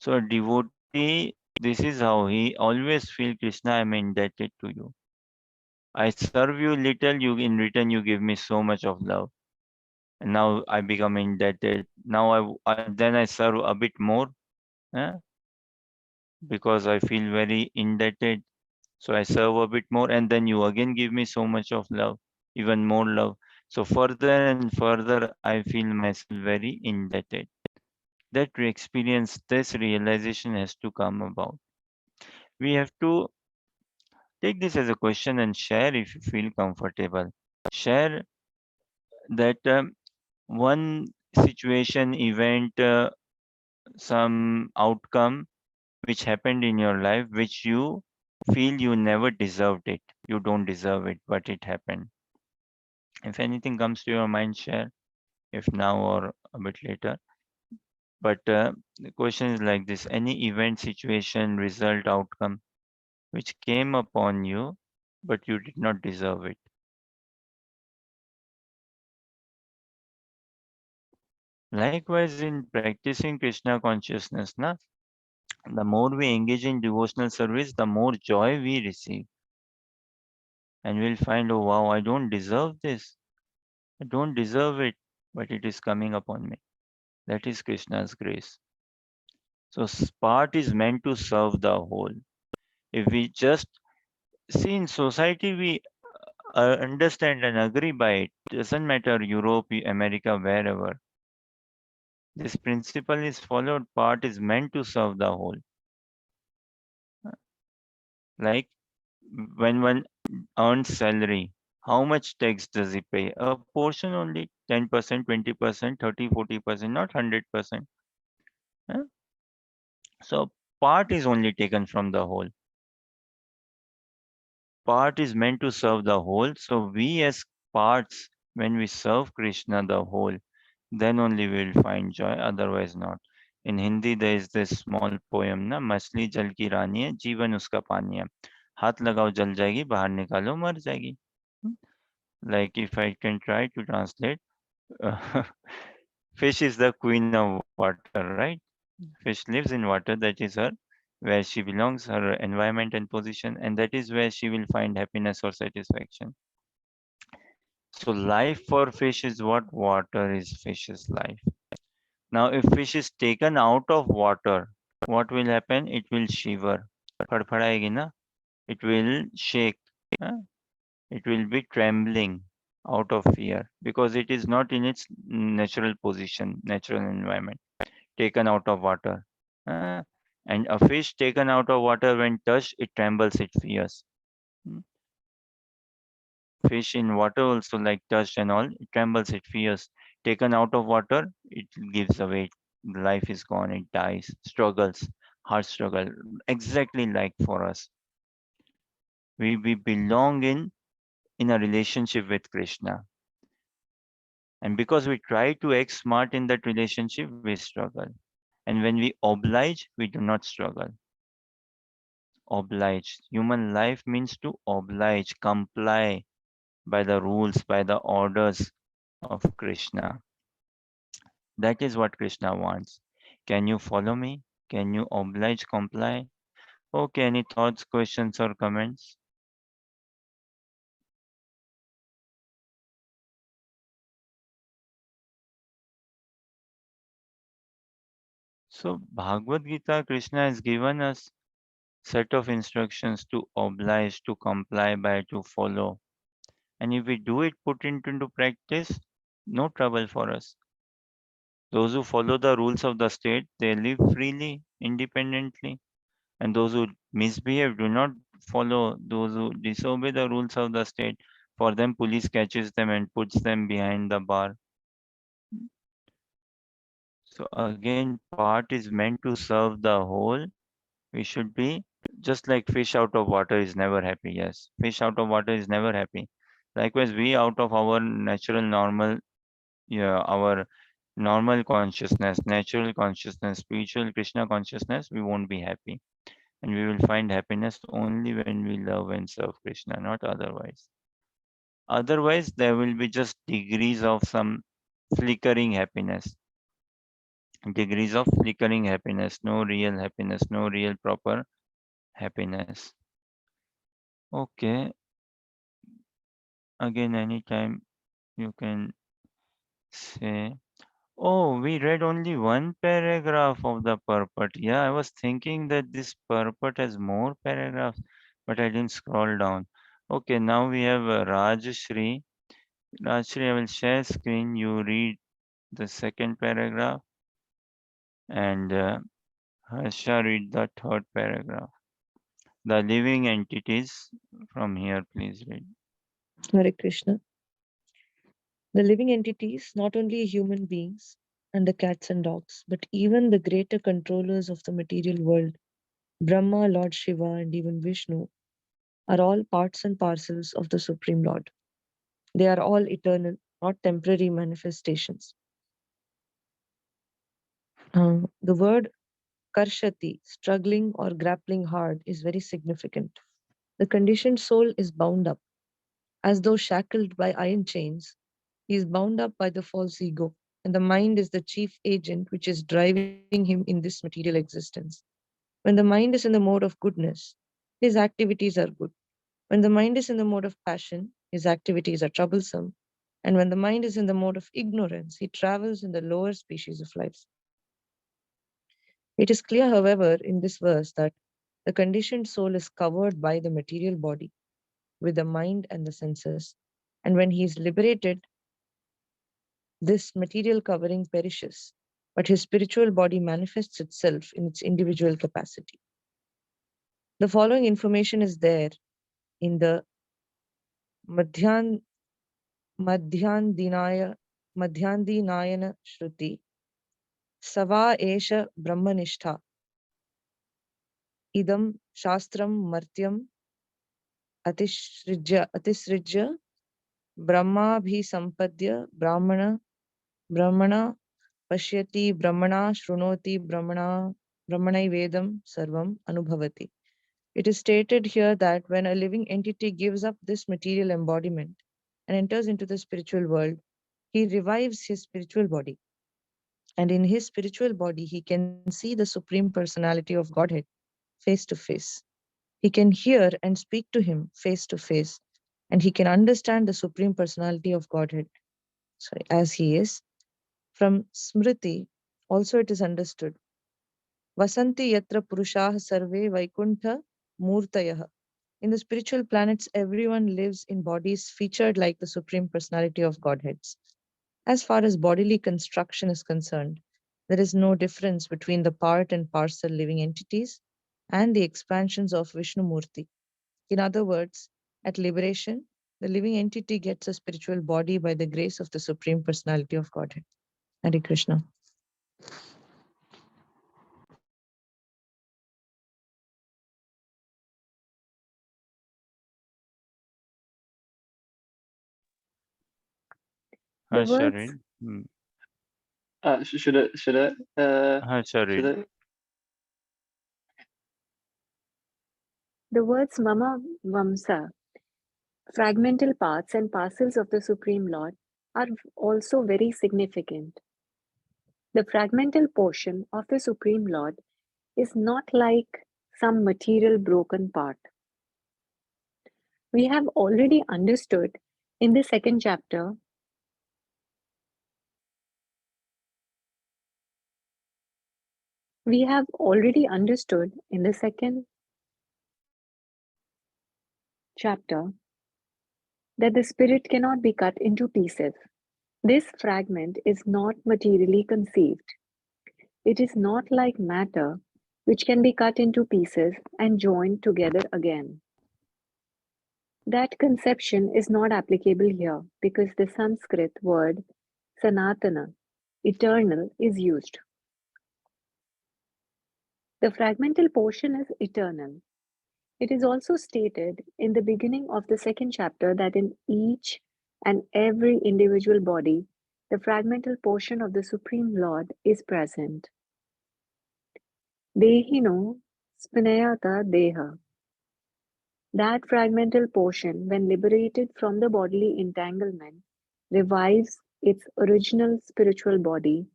So a devotee, this is how he always feel Krishna, I'm indebted to you. I serve you little, you in return you give me so much of love. And now I become indebted. Now then I serve a bit more, eh, because I feel very indebted. So I serve a bit more, and then you again give me so much of love, even more love. So further and further, I feel myself very indebted. That experience, this realization has to come about. We have to take this as a question and share if you feel comfortable. Share that one situation, event, some outcome which happened in your life which you feel you never deserved it. You don't deserve it, but it happened. If anything comes to your mind, share, if now or a bit later. But the question is like this: any event, situation, result, outcome which came upon you, but you did not deserve it. Likewise, in practicing Krishna consciousness, na, the more we engage in devotional service, the more joy we receive. And we'll find, oh wow, I don't deserve this. I don't deserve it, but it is coming upon me. That is Krishna's grace. So part is meant to serve the whole. If we just see in society, we understand and agree by it. Doesn't matter Europe, America, wherever. This principle is followed. Part is meant to serve the whole. Like when one earns salary, how much tax does he pay? A portion only, 10%, 20%, 30, 40%, not 100%. So part is only taken from the whole. Part is meant to serve the whole. So we as parts, when we serve Krishna the whole, then only we will find joy, otherwise not. In Hindi, there is this small poem, na, मछली जल की रानी है, जीवन उसका पानी है, हाथ लगाओ जल जाएगी, बाहर निकालो मर जाएगी. Like if I can try to translate, fish is the queen of water, right? Fish lives in water, that is her, where she belongs, her environment and position, and that is where she will find happiness or satisfaction. So life for fish is what? Water is fish's life. Now, if fish is taken out of water, what will happen? It will shiver. फड़फड़ाएगी ना? It will shake. huh? It will be trembling out of fear because it is not in its natural position, natural environment, taken out of water. huh? And a fish taken out of water, when touched, it trembles, it fears. Mm. Fish in water also, like touched and all, it trembles, it fears. Taken out of water, it gives away. Life is gone, it dies, struggles, hard struggle. Exactly like for us. We belong in a relationship with Krishna. And because we try to act smart in that relationship, we struggle. And when we oblige, we do not struggle. Oblige. Human life means to oblige, comply by the rules, by the orders of Krishna. That is what Krishna wants. Can you follow me? Can you oblige, comply? Okay, any thoughts, questions, or comments? So, Bhagavad Gita, Krishna has given us set of instructions to oblige, to comply by, to follow. And if we do it, put it into practice, no trouble for us. Those who follow the rules of the state, they live freely, independently. And those who misbehave, do not follow, those who disobey the rules of the state, for them police catches them and puts them behind the bar. So again, part is meant to serve the whole. We should be just like fish out of water is never happy. Yes, fish out of water is never happy. Likewise, we out of our natural normal, yeah, our normal consciousness, natural consciousness, spiritual Krishna consciousness, we won't be happy. And we will find happiness only when we love and serve Krishna, not otherwise. Otherwise, there will be just degrees of some flickering happiness, degrees of flickering happiness, no real happiness, no real proper happiness. Okay, again, anytime you can say, oh, we read only one paragraph of the purport. Yeah, I was thinking that this purport has more paragraphs, but I didn't scroll down. Okay, now we have Rajshri. Rajshri, I will share screen. You read the second paragraph, and Harsha read the third paragraph. The living entities from here, please read. Hare Krishna. The living entities, not only human beings and the cats and dogs, but even the greater controllers of the material world, Brahma, Lord Shiva, and even Vishnu, are all parts and parcels of the Supreme Lord. They are all eternal, not temporary manifestations. The word karshati, struggling or grappling hard, is very significant. The conditioned soul is bound up, as though shackled by iron chains. He is bound up by the false ego, and the mind is the chief agent which is driving him in this material existence. When the mind is in the mode of goodness, his activities are good. When the mind is in the mode of passion, his activities are troublesome. And when the mind is in the mode of ignorance, he travels in the lower species of life. It is clear, however, in this verse that the conditioned soul is covered by the material body with the mind and the senses. And when he is liberated, this material covering perishes, but his spiritual body manifests itself in its individual capacity. The following information is there in the Madhyan, Madhyandinaya, Madhyandinayana Shruti. Sava Esha Brahmanishtha. Idam Shastram Martyam Atisrijya Brahmabhi Brahmana Pashyati Brahmana Shrunoti Brahmanai Vedam Sarvam Anubhavati. It is stated here that when a living entity gives up this material embodiment and enters into the spiritual world, he revives his spiritual body. And in his spiritual body, he can see the Supreme Personality of Godhead face to face. He can hear and speak to him face to face, and he can understand the Supreme Personality of Godhead as he is. From Smriti, also it is understood. Vasanti yatra purushah sarve vaikuntha murtayah. In the spiritual planets, everyone lives in bodies featured like the Supreme Personality of Godheads. As far as bodily construction is concerned, there is no difference between the part and parcel living entities and the expansions of Vishnu Murti. In other words, at liberation, the living entity gets a spiritual body by the grace of the Supreme Personality of Godhead. Hare Krishna. The Harsha words, read. Hmm. Should I? Harsha Should read. I? the words Mama Vamsa, fragmental parts and parcels of the Supreme Lord, are also very significant. The fragmental portion of the Supreme Lord is not like some material broken part. We have already understood in the second chapter we have already understood in the second chapter that the spirit cannot be cut into pieces. This fragment is not materially conceived. It is not like matter, which can be cut into pieces and joined together again. That conception is not applicable here because the Sanskrit word sanatana, eternal, is used. The fragmental portion is eternal. It is also stated in the beginning of the second chapter that in each and every individual body, the fragmental portion of the Supreme Lord is present. Dehino spinayata deha. That fragmental portion, when liberated from the bodily entanglement, revives its original spiritual body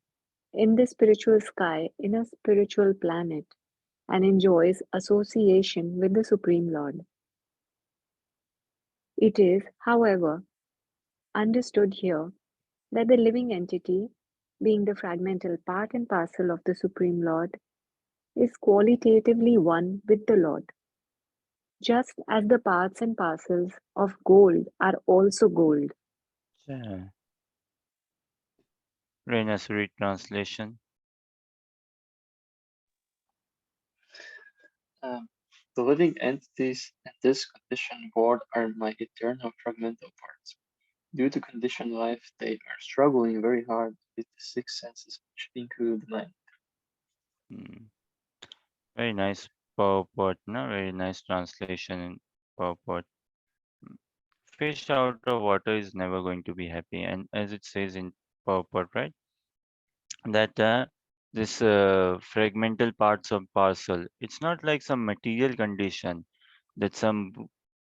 in the spiritual sky in a spiritual planet and enjoys association with the Supreme Lord. It is, however, understood here that the living entity, being the fragmental part and parcel of the Supreme Lord, is qualitatively one with the Lord, just as the parts and parcels of gold are also gold. Yeah. Rena's read translation. Um, the living entities in this conditioned world are my eternal fragmental parts. Due to conditioned life, they are struggling very hard with the six senses, which include the mind. Hmm. Very nice purport, no? Very nice translation in purport. Mm. Fish out of water is never going to be happy, and as it says in purport, right? That this fragmental parts of parcel, it's not like some material condition that some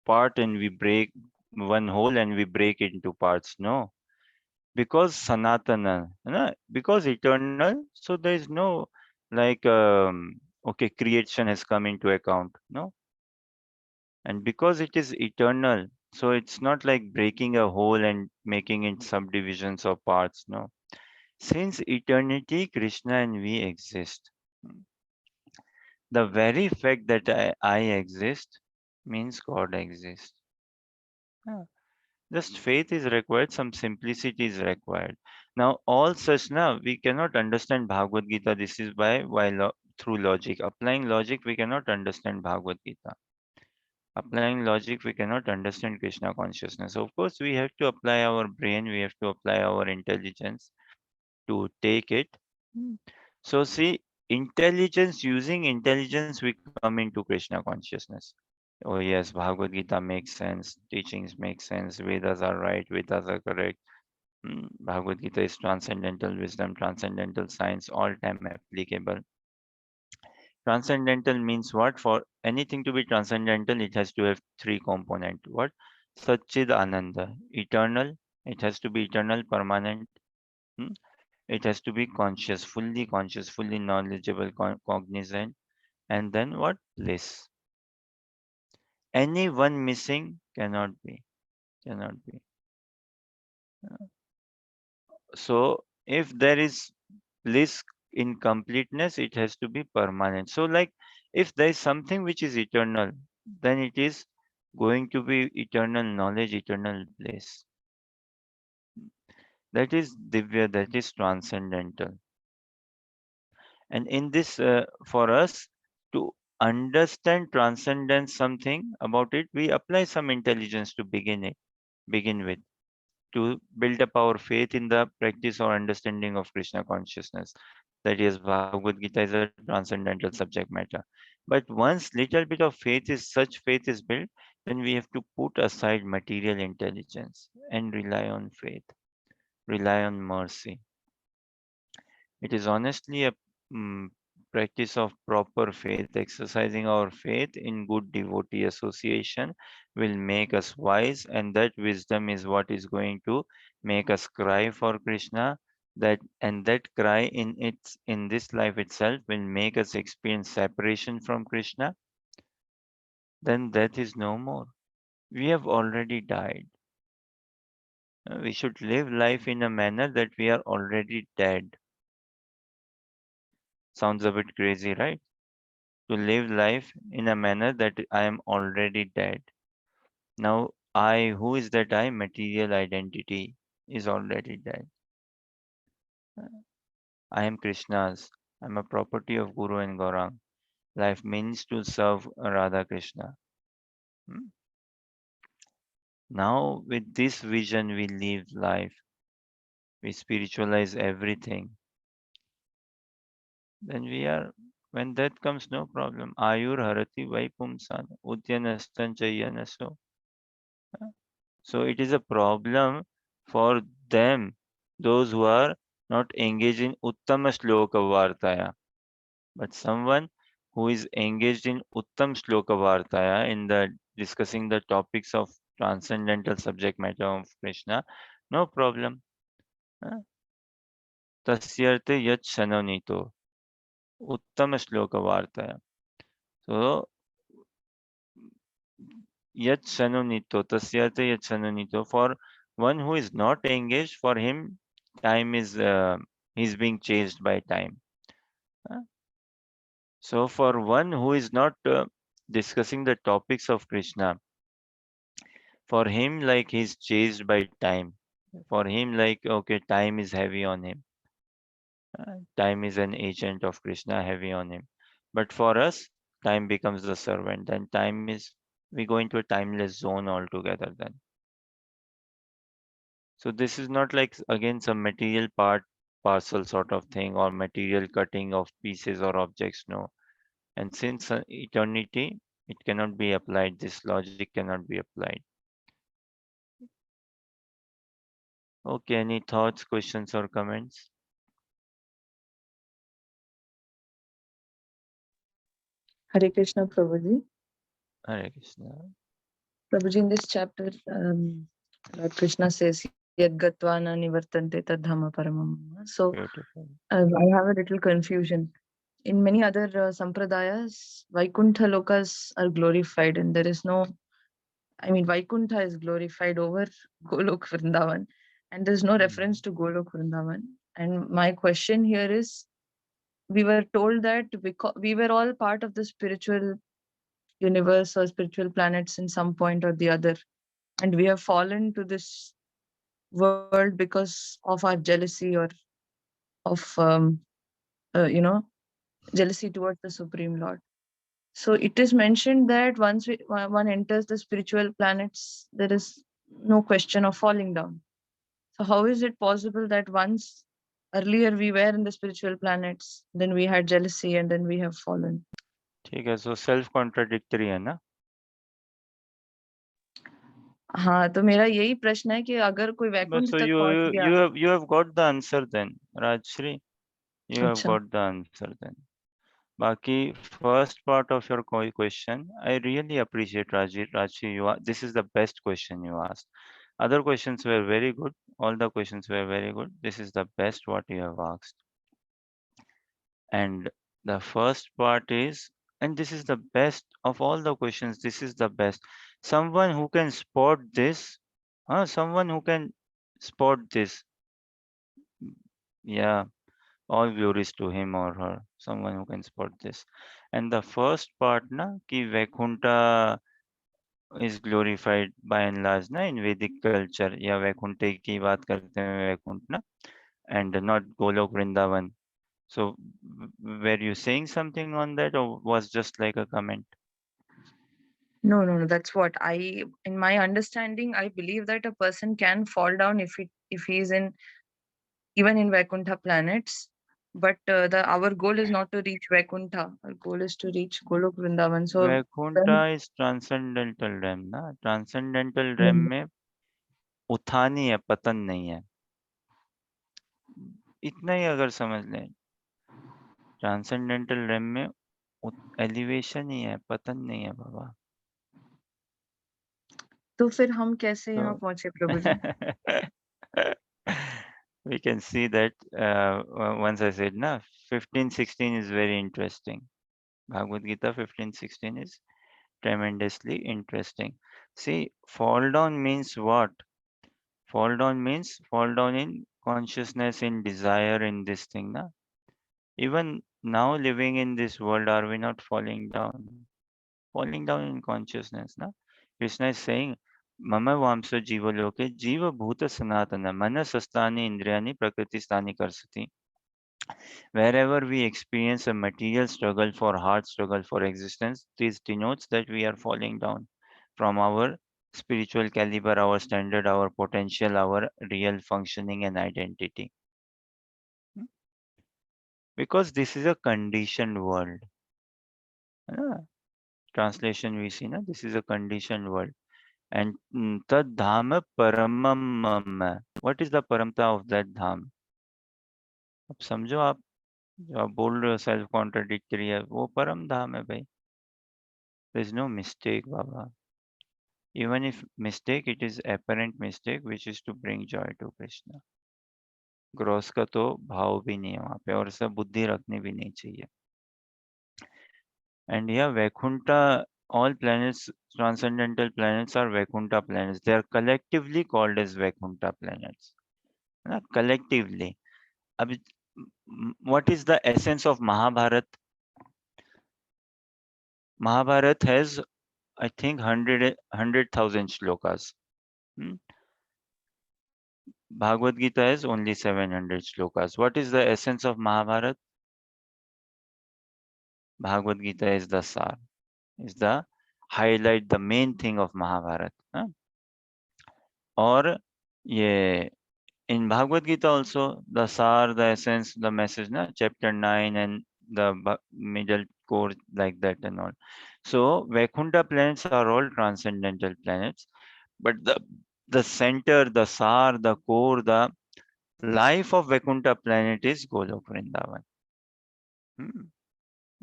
part and we break one whole and we break it into parts. No, because sanatana, because eternal, so there is no like okay, creation has come into account. No, and because it is eternal, so it's not like breaking a whole and making it subdivisions or parts. No, since eternity, Krishna and we exist. The very fact that I exist means God exists. Yeah. Just faith is required, some simplicity is required. Now, all such now we cannot understand Bhagavad Gita. This is by through logic. Applying logic, we cannot understand Bhagavad Gita. Applying logic, we cannot understand Krishna consciousness. Of course, we have to apply our brain, we have to apply our intelligence to take it. Hmm. So see, intelligence, using intelligence, we come into Krishna consciousness. Oh yes, Bhagavad Gita makes sense, teachings make sense, Vedas are right, Vedas are correct. Bhagavad Gita is transcendental wisdom, transcendental science, all time applicable. Transcendental means what? For anything to be transcendental, it has to have three component. What? Satchid Ananda, eternal. It has to be eternal, permanent. Hmm? It has to be conscious, fully knowledgeable, cognizant. And then what? Bliss. Any one missing cannot be. So if there is bliss in completeness, it has to be permanent. So like if there is something which is eternal, then it is going to be eternal knowledge, eternal bliss. That is divya, that is transcendental. And in this, for us to understand transcendence something about it, we apply some intelligence to begin with, to build up our faith in the practice or understanding of Krishna consciousness. That is, Bhagavad Gita is a transcendental subject matter. But once little bit of such faith is built, then we have to put aside material intelligence and rely on faith, rely on mercy. It is honestly a mm, practice of proper faith. Exercising our faith in good devotee association will make us wise, and that wisdom is what is going to make us cry for Krishna. That cry in this life itself will make us experience separation from Krishna. Then death is no more. We have already died. We should live life in a manner that we are already dead. Sounds a bit crazy, right? To live life in a manner that I am already dead. Now, I, who is that I? Material identity. is already dead. I am Krishna's. I'm a property of Guru and Gaurang. Life means to serve Radha Krishna. Hmm? Now, with this vision, we live life. We spiritualize everything. Then we are, when death comes, no problem. Ayur harati vaipumsan udyanastan chayanaso. So it is a problem for them, those who are not engaged in uttama shloka vartaya. But someone who is engaged in uttam shloka vartaya, in the discussing the topics of transcendental subject matter of Krishna, no problem. huh? Tasyarte yat shanonito uttama shloka vartaya. So yat shanonito tasyarte yat shanonito, for one who is not engaged, for him time is he's being chased by time. huh? So for one who is not discussing the topics of Krishna, for him like he's chased by time. For him like, okay, time is heavy on him. Time is an agent of Krishna, heavy on him. But for us, time becomes the servant. Then time is, we go into a timeless zone altogether then. So this is not like again some material part parcel sort of thing, or material cutting of pieces or objects. No. And since eternity, it cannot be applied. This logic cannot be applied. Okay, any thoughts, questions, or comments? Hare Krishna, Prabhuji. Hare Krishna. Prabhuji, in this chapter, Lord Krishna says, Yad gatva na nivartante tadhama paramam. So Beautiful. I have a little confusion. In many other sampradayas, Vaikuntha lokas are glorified, and there is no, I mean, Vaikuntha is glorified over Golok Vrindavan, and there's no reference to Golok Vrindavan. And my question here is, we were told that because we were all part of the spiritual universe or spiritual planets in some point or the other, and we have fallen to this world because of our jealousy or of jealousy towards the Supreme Lord. So it is mentioned that once one enters the spiritual planets, there is no question of falling down. So how is it possible that once earlier we were in the spiritual planets, then we had jealousy and then we have fallen? ठीक है, so self contradictory है ना? हाँ, तो मेरा यही प्रश्न है कि अगर कोई But वैकुंठ so तक पहुंच गया, you have got the answer then, Rajshri. You have अच्छा, got the answer then. Baki, first part of your question, I really appreciate Rajshri. This is the best question you asked. Other questions were very good. All the questions were very good. This is the best what you have asked. And the first part is, and this is the best of all the questions. This is the best. Someone who can spot this, someone who can spot this. Yeah, all glories to him or her. Someone who can spot this. And the first part, na, ki Vaikuntha is glorified by and large, na, in Vedic culture. या वैकुंठ की बात करते हैं वैकुंठ ना, and not Golok Vrindavan. So, were you saying something on that, or was just like a comment? no. That's what I, in my understanding, I believe that a person can fall down if he is in even in Vaikuntha planets. But the our goal is not to reach Vaikuntha. Our goal is to reach Golok Vrindavan. So Vaikuntha then, is transcendental realm ना, transcendental realm mm, में उठान ही है, पतन नहीं है. इतना ही अगर समझ लें, ट्रांसेंडेंटल realm में एलिवेशन ही है, पतन नहीं है बाबा. तो फिर हम कैसे यहाँ So पहुंचे प्रभु जी? we can see that once I said na 15-16 is very interesting. Bhagavad Gita 15-16 is tremendously interesting. See, fall down means what? Fall down means fall down in consciousness, in desire, in this thing. Na? Even now living in this world, are we not falling down? Falling down in consciousness. Na? Krishna is saying, मम वांसो जीवलोके जीवभूत सनातन मनसस्तानि इंद्रियाणि प्रकृतिस्थानि कर्षति. Wherever we experience a material struggle for hard struggle for existence, this denotes that we are falling down from our spiritual caliber, our standard, our potential, our real functioning and identity. Hmm? Because this is a conditioned world. Ah, translation we see, na? This is a conditioned world. And tad dham paramam. What is the paramta of that dham? अब समझो आप जो आप बोल रहे हो self contradictory है वो परम धाम है भाई. There is no mistake, Baba. Even if mistake, it is apparent mistake which is to bring joy to Krishna. Gross का तो भाव भी नहीं है वहाँ पे और सब बुद्धि रखनी भी नहीं चाहिए. And yeah, Vaikuntha, all planets, transcendental planets are Vaikuntha planets. They are collectively called as Vaikuntha planets. ना? Collectively. अब what is the essence of Mahabharat? Mahabharat has, I think, 100,000 shlokas. Hmm? Bhagavad Gita has only 700 shlokas. What is the essence of Mahabharat? Bhagavad Gita is the sar, is the highlight, the main thing of Mahabharat. Huh? Or yeah, in Bhagavad Gita also, the sar, the essence, the message, na? Chapter 9 and the middle core like that and all. So Vaikuntha planets are all transcendental planets, but the center, the sar, the core, the life of Vaikuntha planet is Golok Vrindavan. Hmm.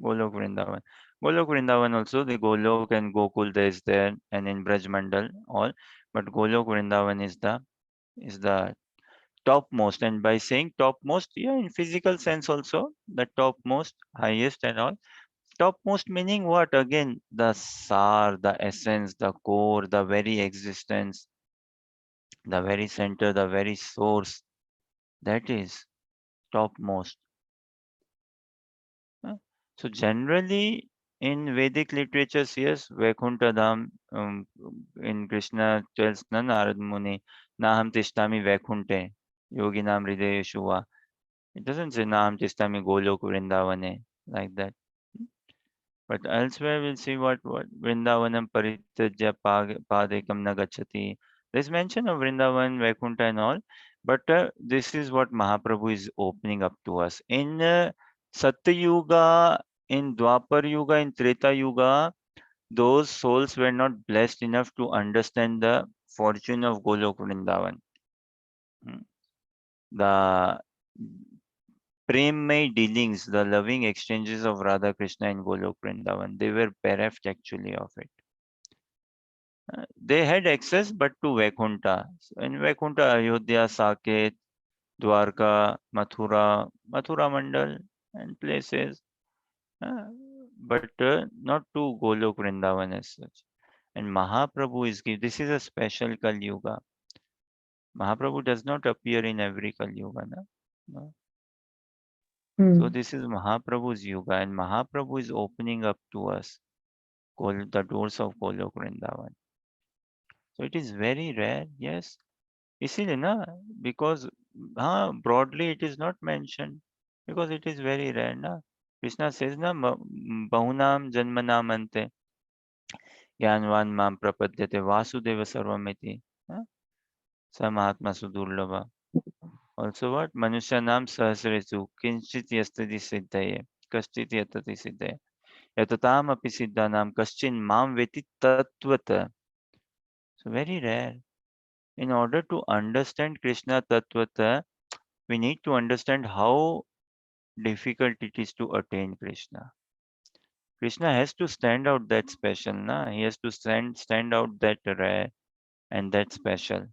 Golok Vrindavan. Golok Vrindavan also, the Golok and Gokul there is there and in Braj Mandal all, but Golok Vrindavan is the topmost. And by saying topmost, yeah, in physical sense also, the topmost, highest and all. Topmost meaning what? Again, the sar, the essence, the core, the very existence, the very center, the very source. That is topmost. Huh? So generally in Vedic literatures, yes, Vaikuntha Dham, in Krishna tells na Narad Muni, Naham Tishtami Vaikunte, Yoginam Hridayeshu va. It doesn't say Naham Tishtami Golok Vrindavane, like that. But elsewhere we'll see what Vrindavanam Parityajya Padekam Nagachati. There's mention of Vrindavan, Vaikuntha and all, but this is what Mahaprabhu is opening up to us. In Satya Yuga, in Dwapar Yuga, in Treta Yuga, those souls were not blessed enough to understand the fortune of Golok Vrindavan. Hmm. The Premmay dealings, the loving exchanges of Radha Krishna in Golok Vrindavan, they were bereft actually of it. They had access but to Vaikuntha. So in Vaikuntha, Ayodhya, Saket, Dwarka, Mathura Mandal and places, but not to Golok Vrindavan as such. And Mahaprabhu is this is a special Kali Yuga. Mahaprabhu does not appear in every Kali Yuga. No? So this is Mahaprabhu's Yuga and Mahaprabhu is opening up to us the doors of Golok Vrindavan. So it is very rare, yes. इसीलिए ना, because broadly it is not mentioned because it is very rare na. Krishna says na bahunam janmanam ante ज्ञानवान माम प्रपद्यते वासुदेव सर्वमिति. स महात्मा सुदुर्लभ. Also what? मनुष्यानां सहस्रेषु किंचित् यस्तति सिद्धये कश्चित् यतति सिद्धये यतताम् अपि सिद्धानां कश्चिन् मां वेति तत्त्वतः. So very rare. In order to understand Krishna Tattvata, we need to understand how difficult it is to attain Krishna. Krishna has to stand out that special, na? He has to stand out that rare and that special.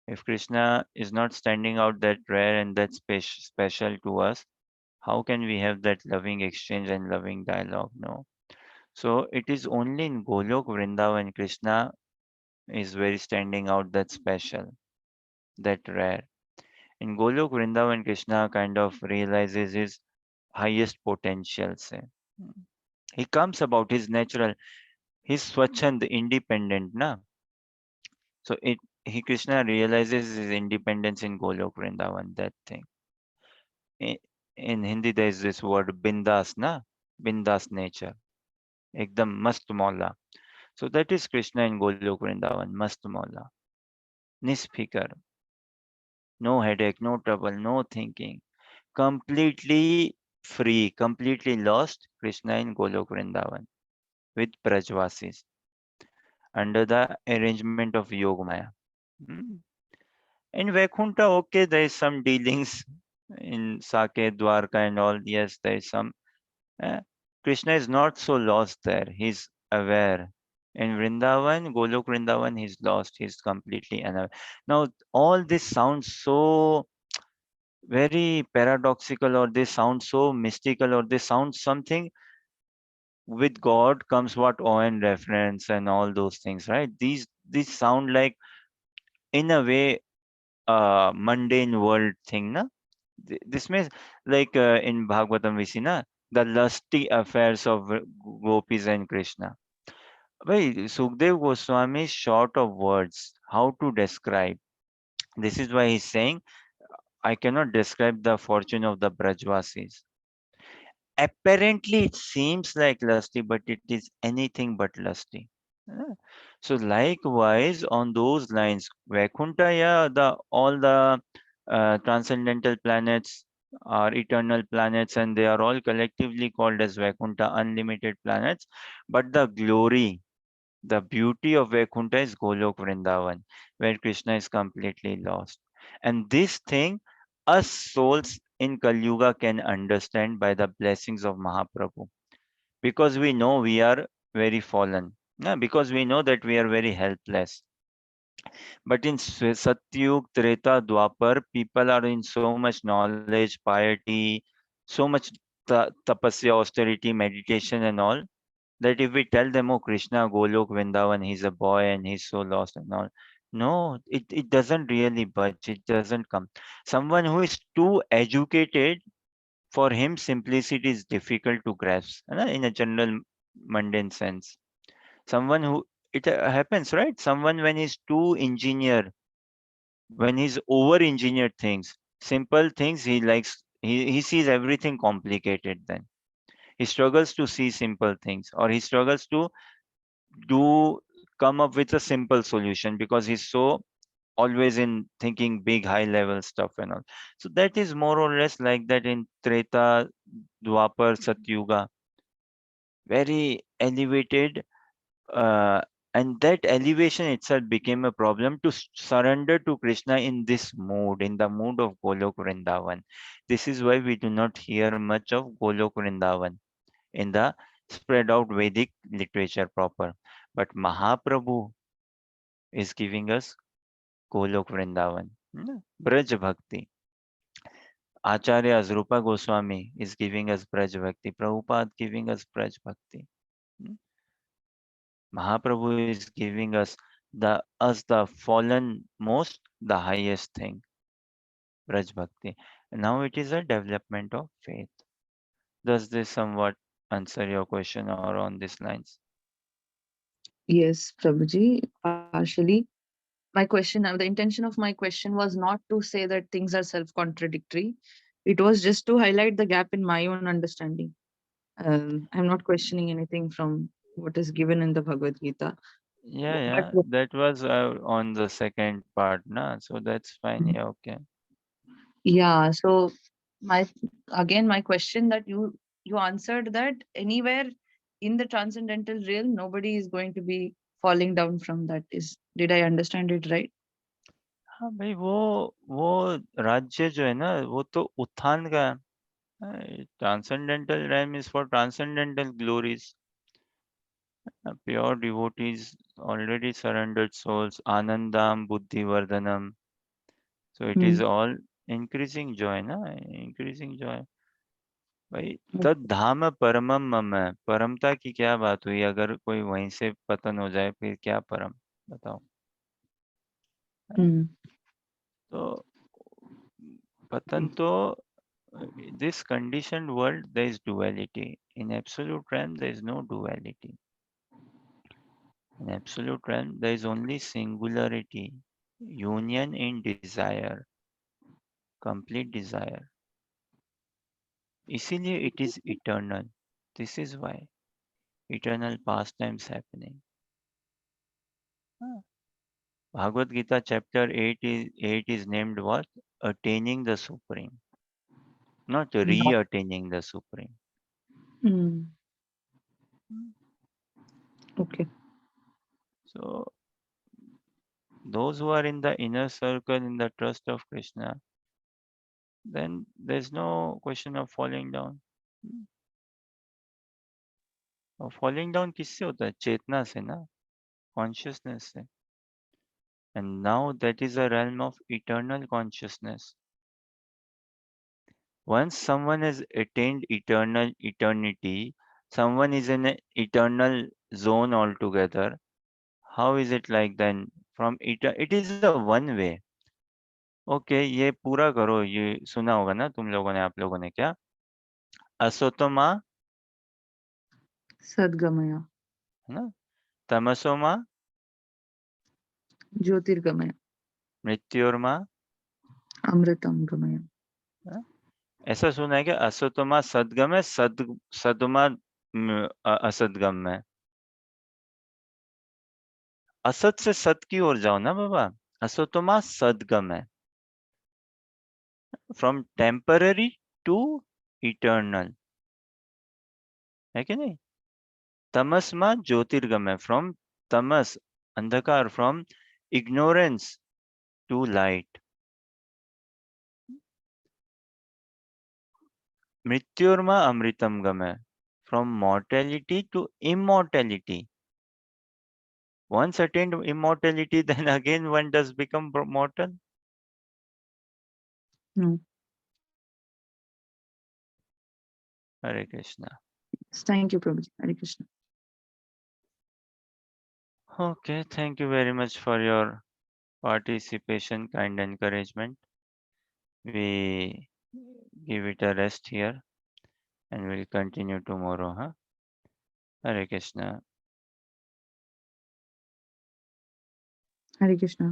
If Krishna is not standing out that rare and that special to us, how can we have that loving exchange and loving dialogue? No. So it is only in Golok Vrindavan Krishna is very standing out that special, that rare. In Golok Vrindavan, Krishna kind of realizes his highest potential. Say. He comes about his natural, his swachhand, independent, na? So he Krishna realizes his independence in Golok Vrindavan, that thing. In, in Hindi there is this word bindas, na? Bindas nature. Ekdam mast mola. So that is Krishna in Golok Vrindavan, mast mola. Nisfikar. No headache, no trouble, no thinking. Completely free, completely lost Krishna in Golok Vrindavan with Brajvasis under the arrangement of Yogamaya. Hmm. In Vaikuntha, okay, there is some dealings in Sake, Dwarka, and all. Yes, there is some. uh, Krishna is not so lost there. He's aware. In Vrindavan, Golok Vrindavan, he's lost. He's completely unaware. Now, all this sounds so very paradoxical, or they sound so mystical, or they sound something. With God comes what awe and reference and all those things, right? These sound like, in a way, mundane world thing, na? This means, like, in Bhagavatam we see, na, the lusty affairs of gopis and Krishna. Wait, Sukdev Goswami is short of words how to describe. This is why he's saying, I cannot describe the fortune of the Brajvasis. Apparently, it seems like lusty, but it is anything but lusty. Ah, so likewise, on those lines, Vaikuntha, yeah, the all the transcendental planets are eternal planets, and they are all collectively called as Vaikuntha, unlimited planets. But the glory, the beauty of Vaikuntha is Golok Vrindavan, where Krishna is completely lost. And this thing, us souls in Kali Yuga can understand by the blessings of Mahaprabhu, because we know we are very fallen. Yeah, because we know that we are very helpless. But in Satyug, Treta, Dwapar, people are in so much knowledge, piety, so much tapasya, austerity, meditation, and all, that if we tell them, oh, Krishna, Golok, Vrindavan, he's a boy and he's so lost and all, no, it doesn't really budge. It doesn't come. Someone who is too educated, for him, simplicity is difficult to grasp, in a general mundane sense. Someone who, it happens, right? Someone when he's too engineer, when he's over engineered things, simple things he likes, he sees everything complicated then. He struggles to see simple things, or he struggles to do come up with a simple solution, because he's so always in thinking big high level stuff and all. So that is more or less like that in Treta, Dwapar, Satyuga. Very elevated, uh, and that elevation itself became a problem to surrender to Krishna in this mood, in the mood of Golok Vrindavan. This is why we do not hear much of Golok Vrindavan in the spread out Vedic literature proper. But Mahaprabhu is giving us Golok Vrindavan, Braj Bhakti. Acharya Rupa Goswami is giving us Braj Bhakti. Prabhupada giving us Braj Bhakti. hmm. Mahaprabhu is giving us the fallen most, the highest thing, Braj Bhakti. Now it is a development of faith. Does this somewhat answer your question or on these lines? Yes, Prabhuji, partially. My question, the intention of my question was not to say that things are self-contradictory. It was just to highlight the gap in my own understanding. I'm not questioning anything from what is given in the Bhagavad Gita. Yeah, But yeah, that was on the second part, na. So that's fine. Yeah, okay. yeah, so my again my question that you answered that anywhere in the transcendental realm nobody is going to be falling down from that. Is did I understand it right? हाँ भाई, वो राज्य जो है ना, वो तो उत्थान का transcendental realm is for transcendental glories. Pure devotees, already surrendered souls, Anandam, Buddhivardhanam. So it is Hmm. all increasing joy, na? Increasing joy. भाई, Okay. तद धाम परमम मम है. परमता की क्या बात हुई? अगर कोई वहीं से पतन हो जाए, फिर क्या परम? बताओ. हाँ? Hmm. तो पतन तो, this conditioned world, there is duality. In absolute realm, there is no duality. In In absolute realm, there is only singularity, union in desire, complete desire. इसीलिए it is eternal. This is why eternal pastimes happening. Bhagavad Gita chapter 8 is named what? Attaining the Supreme, not re-attaining the Supreme. Mm. Okay. So those who are in the inner circle in the trust of Krishna, then there's no question of falling down. और falling down किससे होता है? चेतना से ना, consciousness से. And now that is a realm of eternal consciousness. Once someone has attained eternity, someone is in an eternal zone altogether. How is it like then? It is a one way. Okay, ये पूरा करो, ये सुना होगा ना तुम लोगों ने, आप लोगों ने क्या? असोतमा, Sadgamaya. है ना? तमसोमा, Jyotirgamaya. मृत्योर्मा. Amritam Gamaya. हाँ? ऐसा सुना है कि असोतमा सदगम है, सदमा असदगम है. असत से सत की ओर जाओ ना बाबा. असोतमा सदगम है. फ्रॉम टेम्पररी टू इटर्नल, है कि नहीं? तमसमा ज्योतिर्गम है. फ्रॉम तमस, अंधकार, फ्रॉम इग्नोरेंस टू लाइट. मृत्योर्मा अमृतम गम है. From mortality to immortality. Once attained immortality, then again one does become mortal. No. Hare Krishna. Thank you, Prabhuji. Hare Krishna. Okay, thank you very much for your participation, kind encouragement. We give it a rest here and we'll continue tomorrow. Huh? Hare Krishna. Hare Krishna.